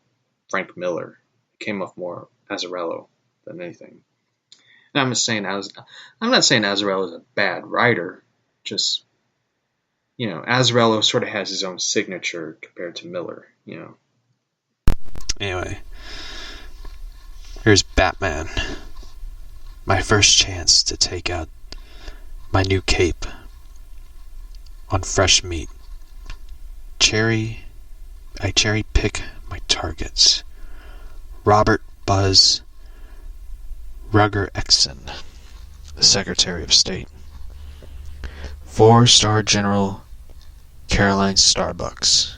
S2: Frank Miller. It came off more Azzarello than anything. And I'm not saying Azzarello is a bad writer. Just, Azzarello sort of has his own signature compared to Miller,
S1: Anyway, here's Batman. My first chance to take out my new cape on fresh meat. I cherry pick my targets. Robert Buzz Rugger Exon, the Secretary of State. 4-star General Caroline Starbucks,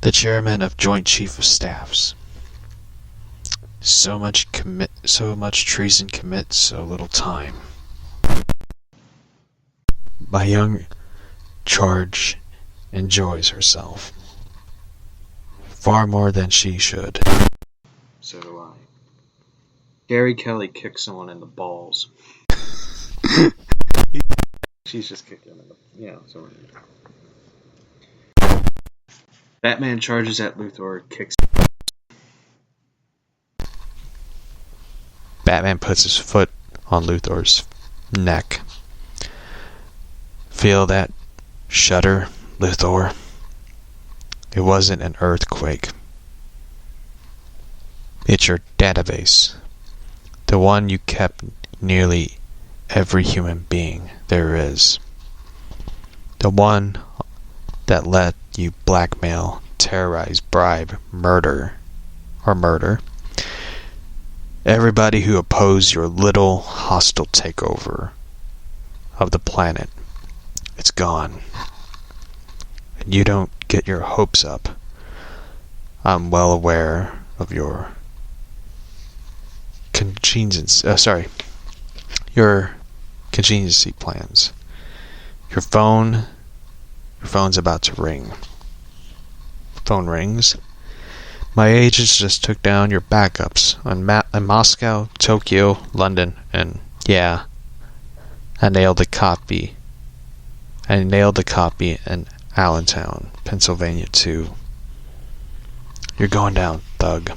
S1: the Chairman of Joint Chief of Staffs. So much treason commit, so little time. My young charge enjoys herself far more than she should.
S2: So do I. Gary Kelly kicked someone in the balls. She's just kicked him in the... so... Batman charges at Luthor, kicks...
S1: Batman puts his foot on Luthor's neck. Feel that shudder, Luthor? It wasn't an earthquake. It's your database. The one you kept nearly every human being there is. The one that let you blackmail, terrorize, bribe, murder everybody who opposed your little hostile takeover of the planet. It's gone. And you don't get your hopes up. I'm well aware of your your contingency plans. Your phone's about to ring. Phone rings. My agents just took down your backups in Moscow, Tokyo, London, and yeah, I nailed the copy in Allentown, Pennsylvania too. You're going down, thug.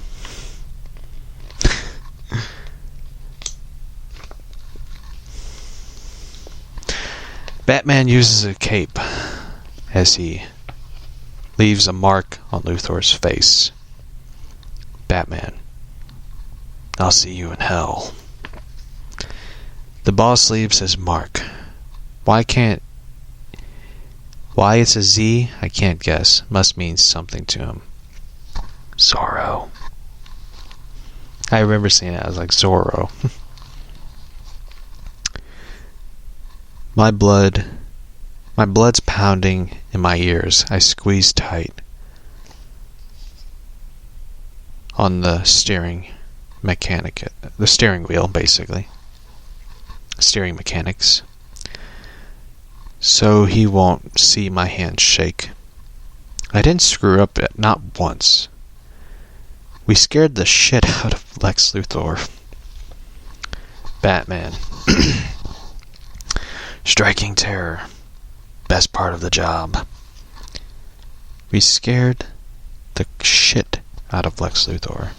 S1: Batman uses a cape as he leaves a mark on Luthor's face. Batman, I'll see you in hell. The boss leaves his mark. Why it's a Z, I can't guess. Must mean something to him. Zorro. I remember seeing it. I was like, Zorro. My blood's pounding in my ears. I squeeze tight on the steering wheel, basically. Steering mechanics. So he won't see my hand shake. I didn't screw up not once. We scared the shit out of Lex Luthor. Batman. Striking terror. Best part of the job. We scared the shit out of Lex Luthor.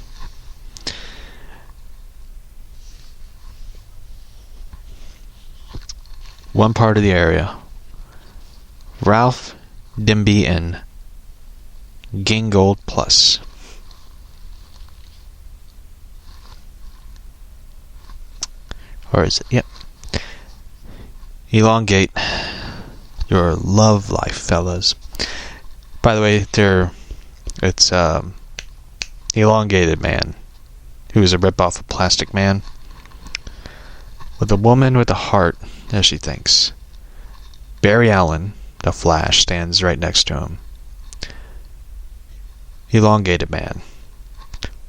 S1: One part of the area. Ralph Dimby Inn. Gingold Plus. Or is it? Yep. Elongate your love life, fellas. By the way, it's Elongated Man, who is a ripoff of Plastic Man, with a woman with a heart, as she thinks. Barry Allen, the Flash, stands right next to him. Elongated Man.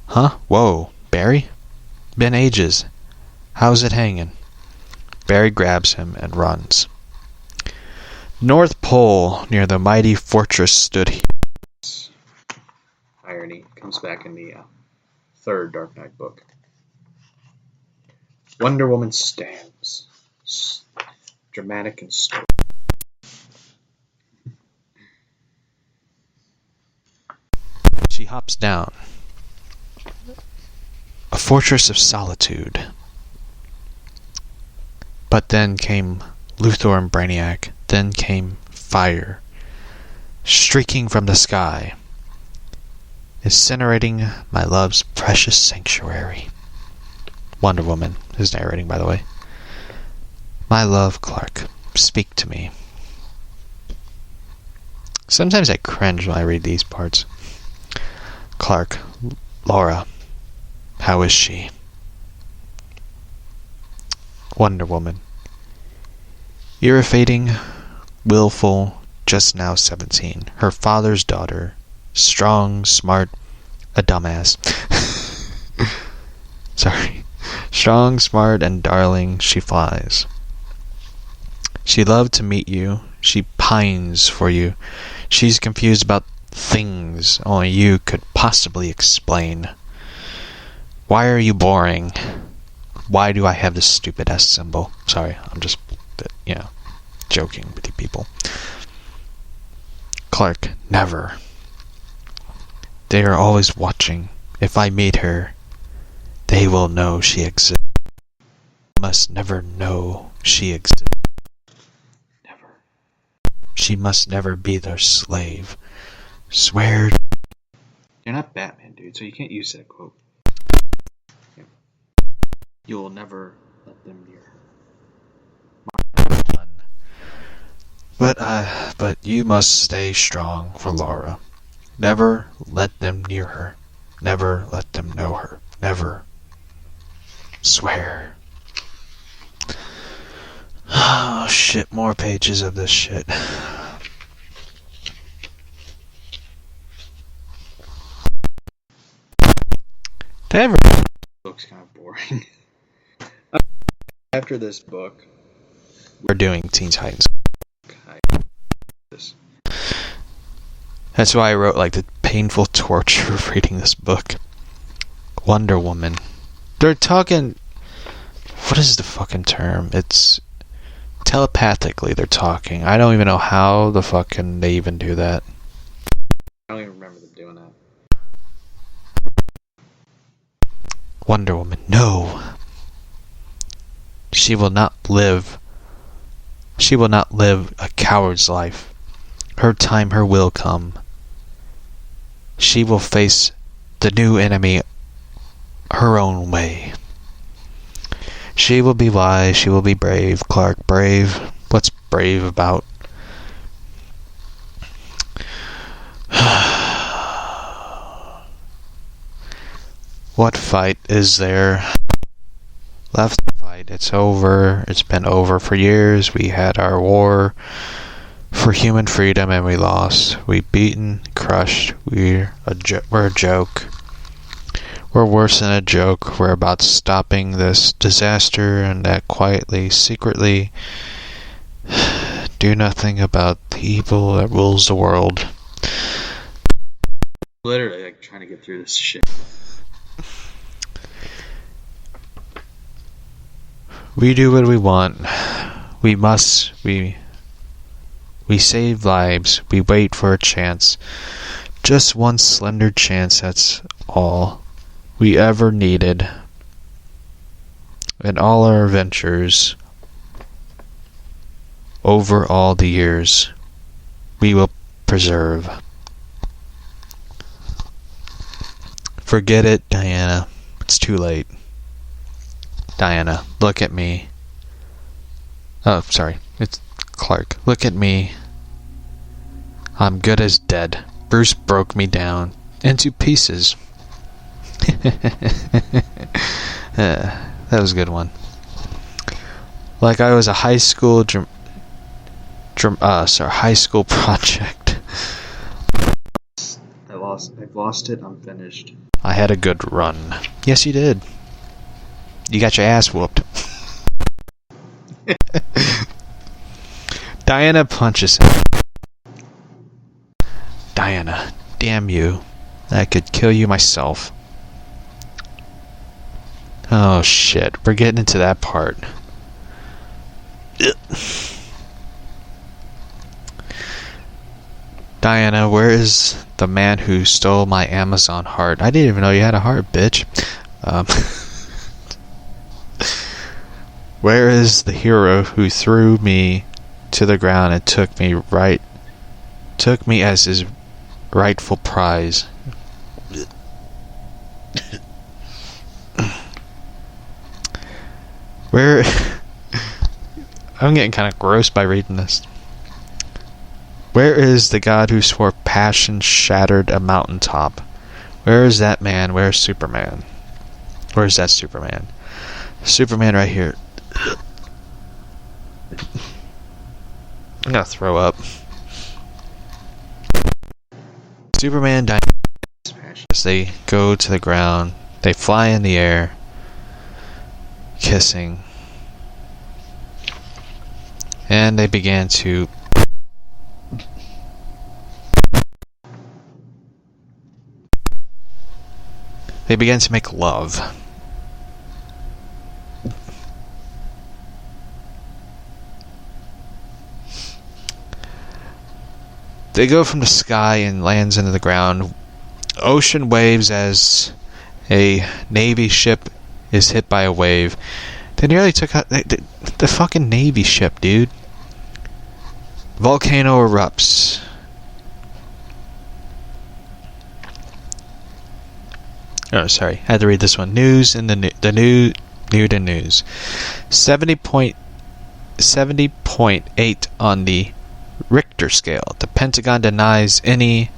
S1: Huh? Whoa, Barry? Been ages. How's it hanging? Barry grabs him and runs. North Pole, near the mighty fortress, stood he.
S2: Irony comes back in the third Dark Knight book. Wonder Woman stands. Dramatic and stoic.
S1: She hops down. A fortress of solitude. But then came Luthor and Brainiac. Then came fire, streaking from the sky, incinerating my love's precious sanctuary. Wonder Woman is narrating, by the way. My love, Clark, speak to me. Sometimes I cringe when I read these parts. Clark, Laura, how is she? Wonder Woman. Irritating, willful, just now 17. Her father's daughter. Strong, smart, a dumbass. Sorry. Strong, smart, and darling, she flies. She loved to meet you. She pines for you. She's confused about things only you could possibly explain. Why are you boring? Why do I have this stupid S symbol? Sorry, I'm just, joking with you people. Clark, never. They are always watching. If I meet her, they will know she exists. I must never know she exists. Never. She must never be their slave. Swear.
S2: You're not Batman, dude, so you can't use that quote. You will never let them near her.
S1: But you must stay strong for Laura. Never let them near her. Never let them know her. Never. Swear. Oh shit, more pages of this shit.
S2: Book's kind of boring. After this book,
S1: we're doing Teen Titans.
S2: This.
S1: That's why I wrote the painful torture of reading this book. Wonder Woman. They're talking. What is the fucking term? It's telepathically they're talking. I don't even know how the fuck can they even do that.
S2: I don't even remember them doing that.
S1: Wonder Woman, no. She will not live. She will not live a coward's life. Her time, her will come. She will face the new enemy her own way. She will be wise. She will be brave. Clark, brave. What's brave about? What fight is there left to fight? It's over. It's been over for years. We had our war for human freedom and we lost. We beaten, crushed. We're a joke. We're worse than a joke. We're about stopping this disaster and that quietly, secretly do nothing about the evil that rules the world.
S2: Literally, like, trying to get through this shit.
S1: We do what we want. We must. We save lives. We wait for a chance. Just one slender chance, that's all we ever needed. In all our adventures, over all the years, we will preserve. Forget it, Diana. It's too late. Diana, look at me. Oh, sorry. It's Clark. Look at me. I'm good as dead. Bruce broke me down into pieces. That was a good one. Like I was a high school high school project.
S2: I've lost it. I'm finished.
S1: I had a good run. Yes, you did. You got your ass whooped. Diana punches him. Diana, damn you. I could kill you myself. Oh shit, we're getting into that part. Diana, where is the man who stole my Amazon heart? I didn't even know you had a heart, bitch. Where is the hero who threw me to the ground and took me as his rightful prize? Where... I'm getting kind of gross by reading this. Where is the god who swore passion shattered a mountaintop? Where is that man? Where's Superman? Where's that Superman? Superman right here. I'm gonna throw up. Superman dies. As they go to the ground, they fly in the air, kissing, and they began to make love. They go from the sky and lands into the ground. Ocean waves as a Navy ship is hit by a wave. They nearly took out the fucking Navy ship, dude. Volcano erupts. Oh, sorry. I had to read this one. News in the new news. 70.8 on the Richter scale. The Pentagon denies any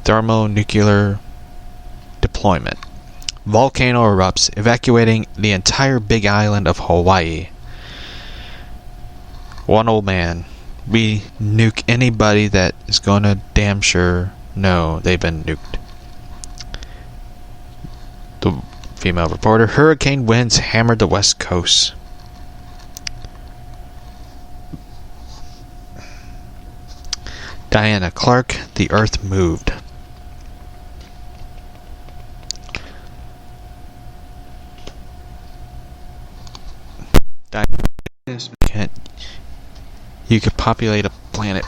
S1: thermonuclear deployment. Volcano erupts, evacuating the entire big island of Hawaii. One old man. We nuke anybody that is gonna damn sure know they've been nuked. The female reporter. Hurricane winds hammered the west coast. Diana Clark, the earth moved. Diana, you could populate a planet.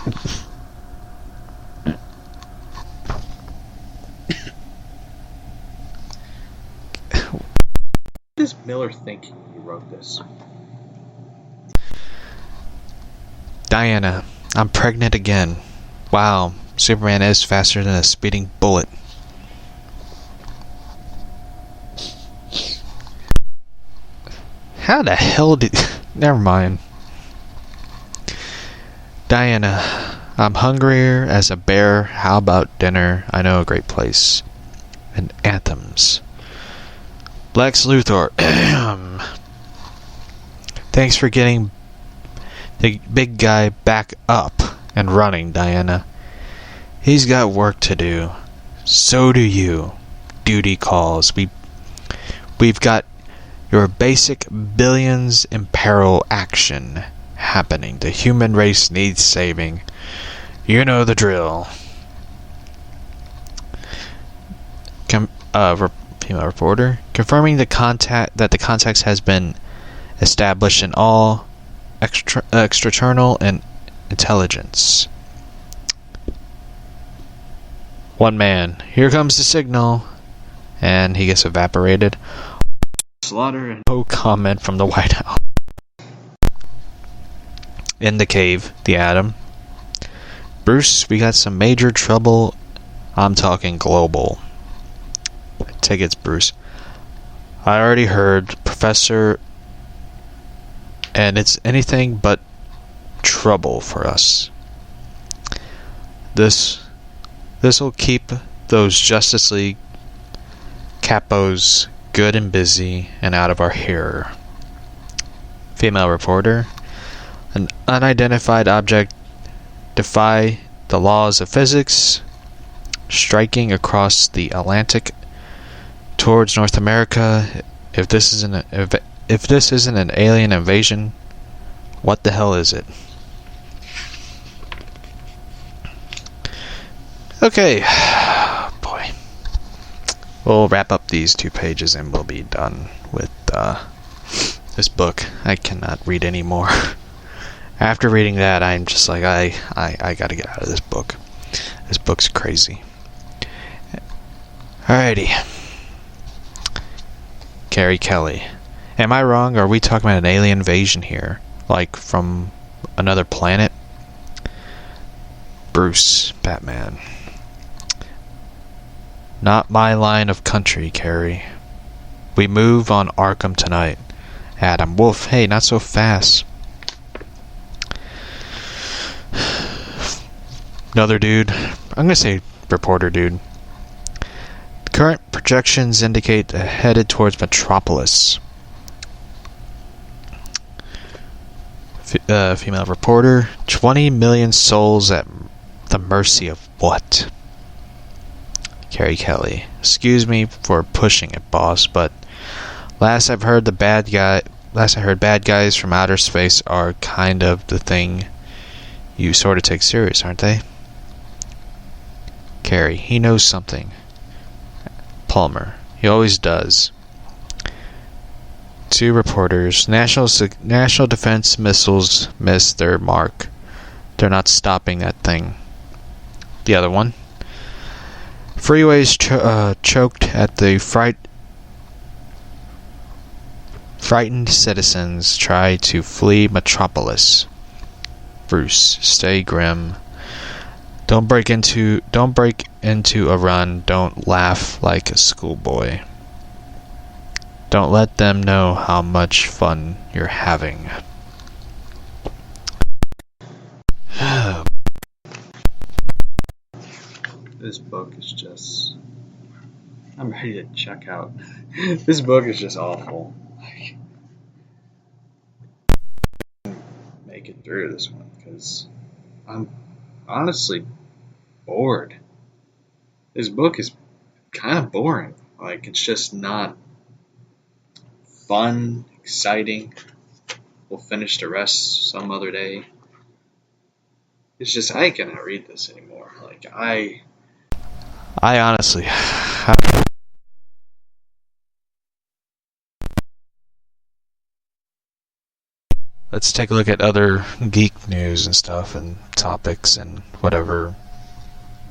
S2: Miller think he wrote this?
S1: Diana, I'm pregnant again. Wow, Superman is faster than a speeding bullet. How the hell did... Never mind. Diana, I'm hungrier as a bear. How about dinner? I know a great place. And anthems. Lex Luthor. Thanks for getting the big guy back up and running, Diana. He's got work to do. So do you. Duty calls. We've got your basic billions in peril action happening. The human race needs saving. You know the drill. Female reporter confirming that the context has been established in all external and intelligence. One man. Here comes the signal, and he gets evaporated.
S2: Slaughter and
S1: No comment from the White House. In the cave, the Atom. Bruce, we got some major trouble. I'm talking global. Tickets, Bruce. I already heard, Professor, and it's anything but trouble for us. This'll keep those Justice League capos good and busy and out of our hair. Female reporter. An unidentified object defy the laws of physics, striking across the Atlantic towards North America. If this isn't an alien invasion, what the hell is it? Okay, boy. We'll wrap up these 2 pages and we'll be done with this book. I cannot read anymore. After reading that, I'm just like, I gotta get out of this book. This book's crazy. Alrighty. Carrie Kelly. Am I wrong? Are we talking about an alien invasion here? Like from another planet? Bruce, Batman. Not my line of country, Carrie. We move on Arkham tonight. Adam. Wolf, hey, not so fast. Another dude. I'm gonna say reporter dude. Current projections indicate headed towards Metropolis. Female reporter. 20 million souls at the mercy of what? Carrie Kelly. Excuse me for pushing it, boss, but last I heard bad guys from outer space are kind of the thing you sort of take serious, aren't they? Carrie. He knows something. Palmer. He always does. 2 reporters. National defense missiles missed their mark. They're not stopping that thing. The other one. Freeways choked at the frightened citizens try to flee Metropolis. Bruce, stay grim. Don't break into a run. Don't laugh like a schoolboy. Don't let them know how much fun you're having.
S2: this book is just... I'm ready to check out. This book is just awful. Make it through this one because I'm honestly bored. This book is kind of boring. Like, it's just not fun, exciting. We'll finish the rest some other day. It's just, I cannot read this anymore. Like, I
S1: honestly... Let's take a look at other geek news and stuff and topics and whatever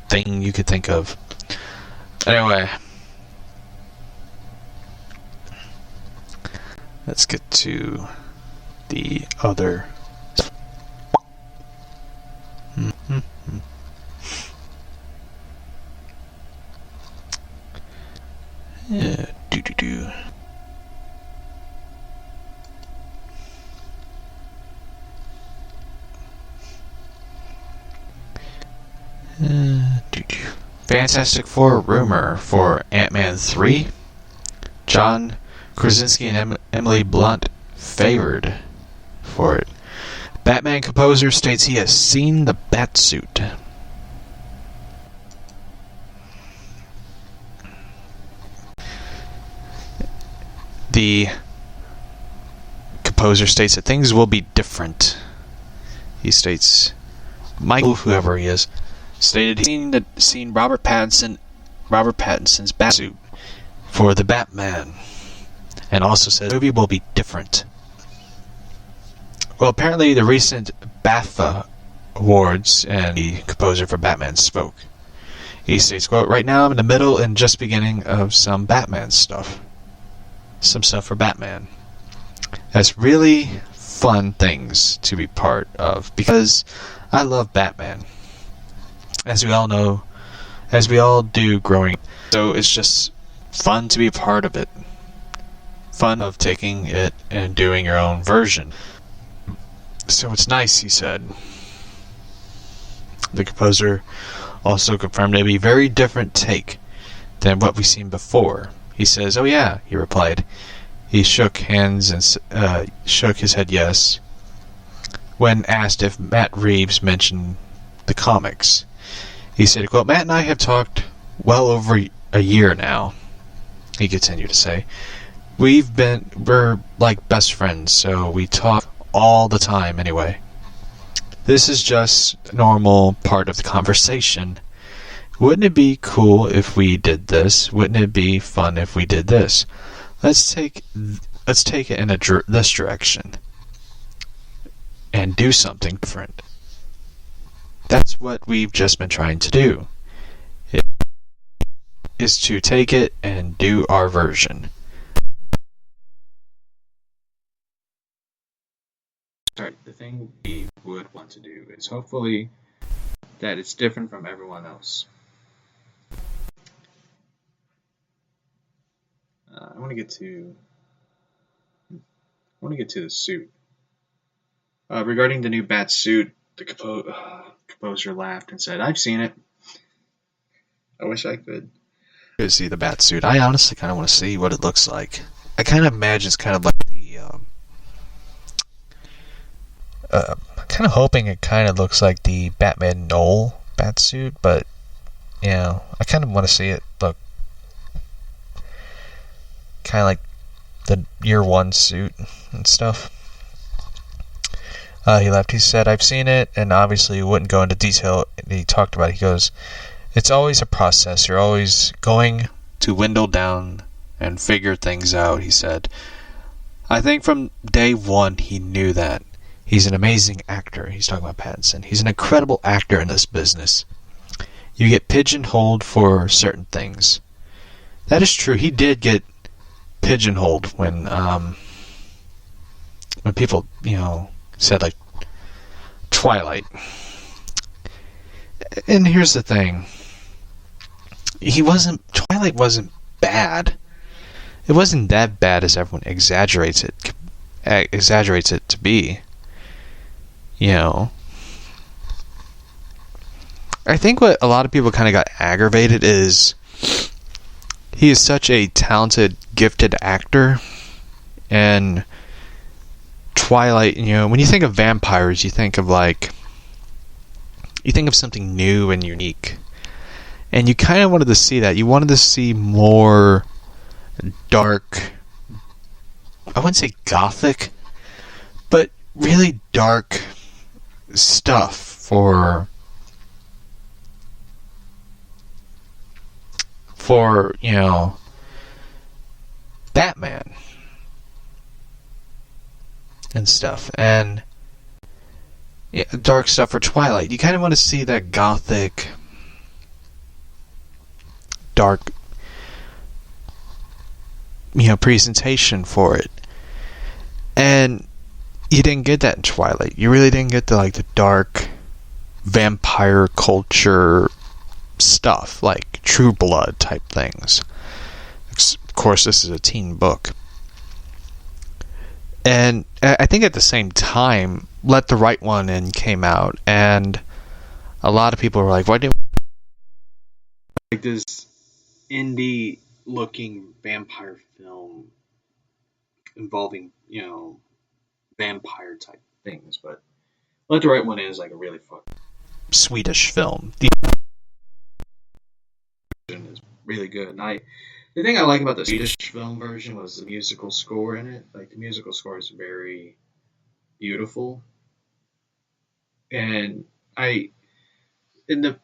S1: thing you could think of. let's get to the other. Yeah, do. Fantastic Four rumor for Ant-Man 3. John Krasinski and Emily Blunt favored for it. Batman composer states he has seen the Batsuit. The composer states that things will be different. He states, Michael, whoever he is, stated he's seen Robert Pattinson's Batsuit for the Batman, and also said the movie will be different. Well, apparently the recent BAFTA awards and the composer for Batman spoke. He states, quote, right now I'm in the middle and just beginning of some Batman stuff. Some stuff for Batman. That's really fun things to be part of, because I love Batman. As we all know, as we all do growing up. So it's just fun to be a part of it. Fun of taking it and doing your own version. So it's nice, he said. The composer also confirmed it would be a very different take than what we've seen before. He says, oh yeah, he replied. He shook hands and shook his head yes when asked if Matt Reeves mentioned the comics. He said, quote, Matt and I have talked well over a year now, he continued to say. We're like best friends, so we talk all the time anyway. This is just a normal part of the conversation. Wouldn't it be cool if we did this? Wouldn't it be fun if we did this? Let's take it in this direction and do something different. That's what we've just been trying to do. It is to take it and do our version.
S2: Sorry, the thing we would want to do is hopefully that it's different from everyone else. I want to get to the suit. Regarding the new bat suit, the composer laughed and said, I've seen it. I wish I could.
S1: To see the bat suit. I honestly kind of want to see what it looks like. I kind of imagine it's kind of like the kind of hoping it kind of looks like the Batman Knoll bat suit, but you know, I kind of want to see it look kind of like the year one suit and stuff. He left. He said, I've seen it, and obviously he wouldn't go into detail. He talked about it. He goes, it's always a process. You're always going to dwindle down and figure things out, he said. I think from day one he knew that. He's an amazing actor. He's talking about Pattinson. He's an incredible actor in this business. You get pigeonholed for certain things. That is true. He did get pigeonholed when people, you know, said like Twilight. And here's the thing. Twilight wasn't bad. It wasn't that bad as everyone exaggerates it to be. You know, I think what a lot of people kind of got aggravated is he is such a talented, gifted actor, and Twilight, you know, when you think of vampires, you think of something new and unique, and you kind of wanted to see that. You wanted to see more dark, I wouldn't say gothic, but really dark stuff for you know, Batman and stuff, and yeah, dark stuff for Twilight. You kind of want to see that gothic, dark, you know, presentation for it. And you didn't get that in Twilight. You really didn't get the dark vampire culture stuff, like True Blood type things. Of course, this is a teen book. And I think at the same time, Let the Right One In came out, and a lot of people were like, why didn't
S2: like this indie looking vampire film involving, vampire type things, but Let the Right One In is like a really fucking
S1: Swedish film?
S2: is really good. And the thing I like about the Swedish film version was the musical score in it. Like the musical score is very beautiful. And in the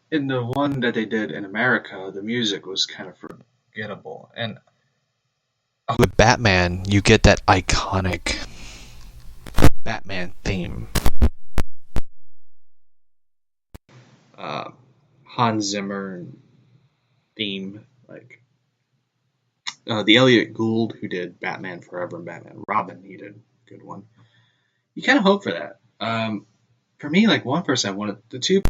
S2: one that they did in America, the music was kind of forgettable. And
S1: With Batman, you get that iconic Batman theme.
S2: Hans Zimmer theme, like the Elliot Gould who did Batman Forever and Batman Robin, he did a good one. You kind of hope for that. For me, like one person I wanted, the two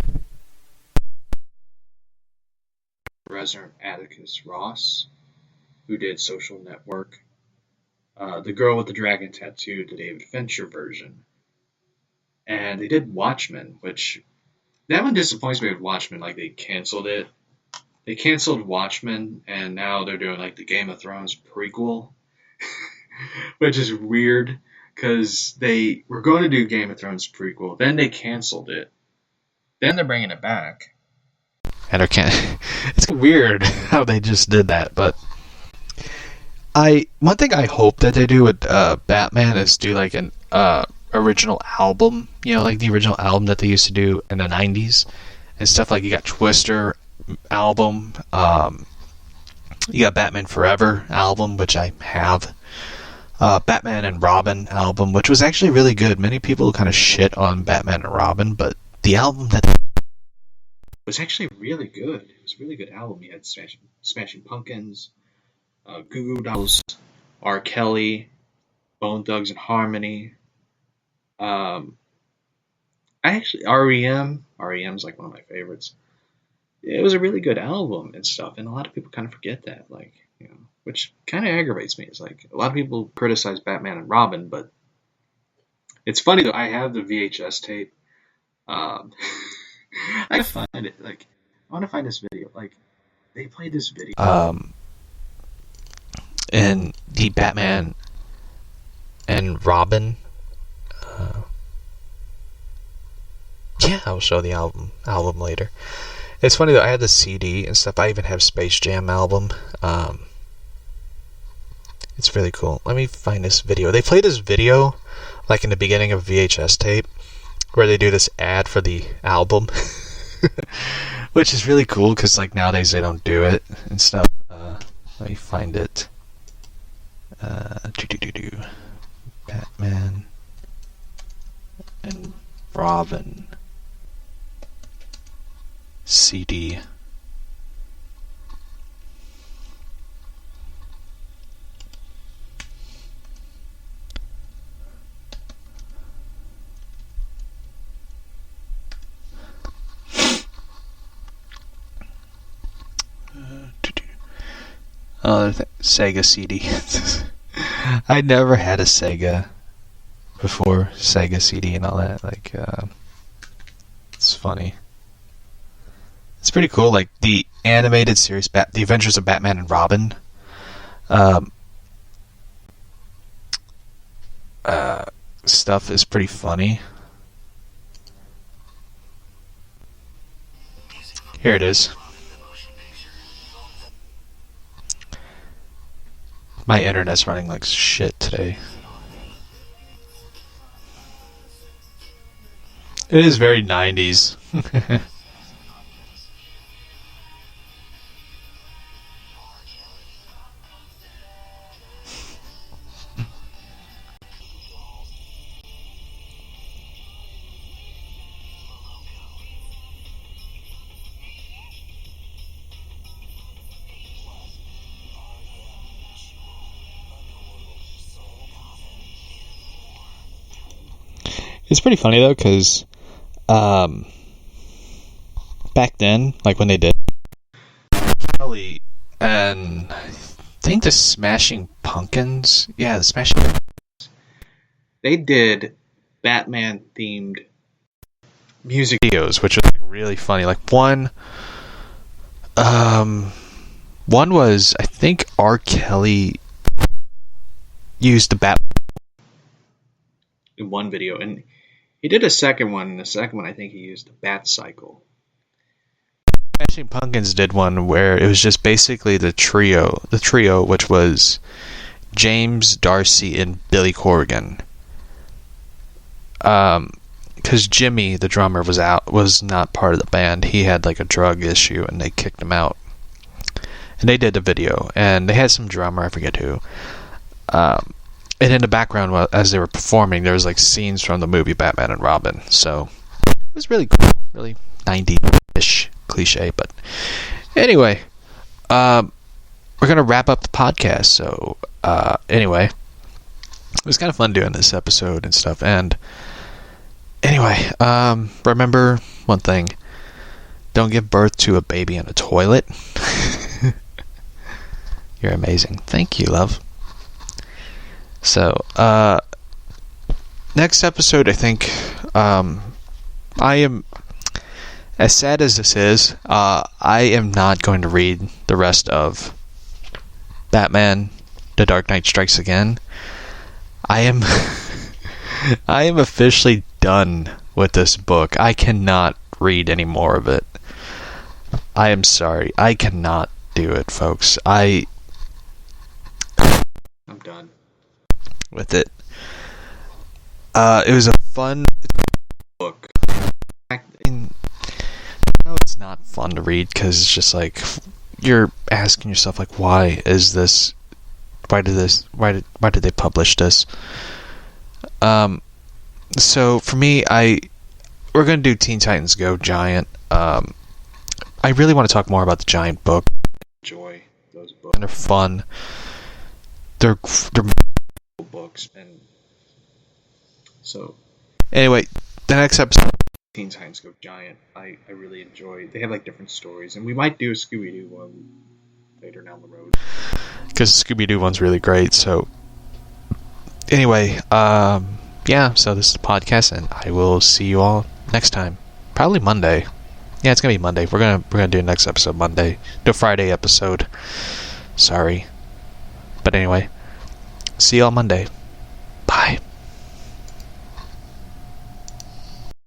S2: Resident Atticus Ross, who did Social Network, the girl with the dragon tattoo, the David Fincher version, and they did Watchmen, which that one disappoints me with Watchmen. Like they canceled it. They canceled Watchmen, and now they're doing like the Game of Thrones prequel, which is weird because they were going to do Game of Thrones prequel, then they canceled it, then they're bringing it back.
S1: And it's weird how they just did that, but one thing I hope that they do with Batman is do like an original album, like the original album that they used to do in the 90s and stuff. Like you got Twister album, you got Batman Forever album, which I have, Batman and Robin album, which was actually really good. Many people kind of shit on Batman and Robin, but the album that
S2: was actually really good. It was a really good album. You had Smashing Pumpkins, Goo Goo Dolls, R. Kelly, Bone Thugs and Harmony. REM's like one of my favorites. It was a really good album and stuff, and a lot of people kind of forget that, which kind of aggravates me. It's like a lot of people criticize Batman and Robin, but it's funny though. I have the VHS tape. I find it I want to find this video. Like they played this video.
S1: In the Batman and Robin. Yeah, I'll show the album later. It's funny though, I had the CD and stuff. I even have Space Jam album. It's really cool. Let me find this video. They play this video like in the beginning of VHS tape where they do this ad for the album. Which is really cool because like nowadays they don't do it and stuff. Let me find it. Batman and Robin CD. Oh, Sega CD. I never had a Sega before, Sega CD and all that. It's funny. It's pretty cool. Like the animated series, The Adventures of Batman and Robin. Stuff is pretty funny. Here it is. My internet's running like shit today. It is very 90s. It's pretty funny though, because back then, like when they did Kelly and I think the Smashing Pumpkins, the Smashing,
S2: they did Batman themed music
S1: videos, which was like really funny. Like one was, I think R. Kelly used the Bat
S2: in one video, and he did a second one. In the second one, I think he used the Bat Cycle.
S1: Smashing Pumpkins did one where it was just basically the trio, which was James, Darcy, and Billy Corgan. Because Jimmy, the drummer, was not part of the band. He had like a drug issue, and they kicked him out. And they did the video, and they had some drummer, I forget who. And in the background, as they were performing, there was like scenes from the movie Batman and Robin. So it was really cool, really 90s-ish cliche. But anyway, we're gonna wrap up the podcast. So anyway, it was kind of fun doing this episode and stuff. And anyway, remember one thing: don't give birth to a baby in a toilet. You're amazing. Thank you, love. So, next episode, I think, I am, as sad as this is, I am not going to read the rest of Batman, The Dark Knight Strikes Again. I am officially done with this book. I cannot read any more of it. I am sorry. I cannot do it, folks. I'm
S2: done
S1: with it. It was a fun
S2: book.
S1: No, it's not fun to read because it's just like you're asking yourself, like, why is this? Why did they publish this? So for me, we're gonna do Teen Titans Go Giant. I really want to talk more about the Giant book.
S2: Enjoy those books.
S1: And they're fun. They're
S2: books, and so
S1: anyway, the next episode,
S2: Teen Titans Go Giant, I really enjoy. They have like different stories, and we might do a Scooby-Doo one later down the road,
S1: because the Scooby-Doo one's really great. So anyway, so this is the podcast, and I will see you all next time, probably Monday. Yeah, it's gonna be Monday. We're gonna do the next episode Monday, the Friday episode. Sorry, but anyway, see you all Monday. Bye.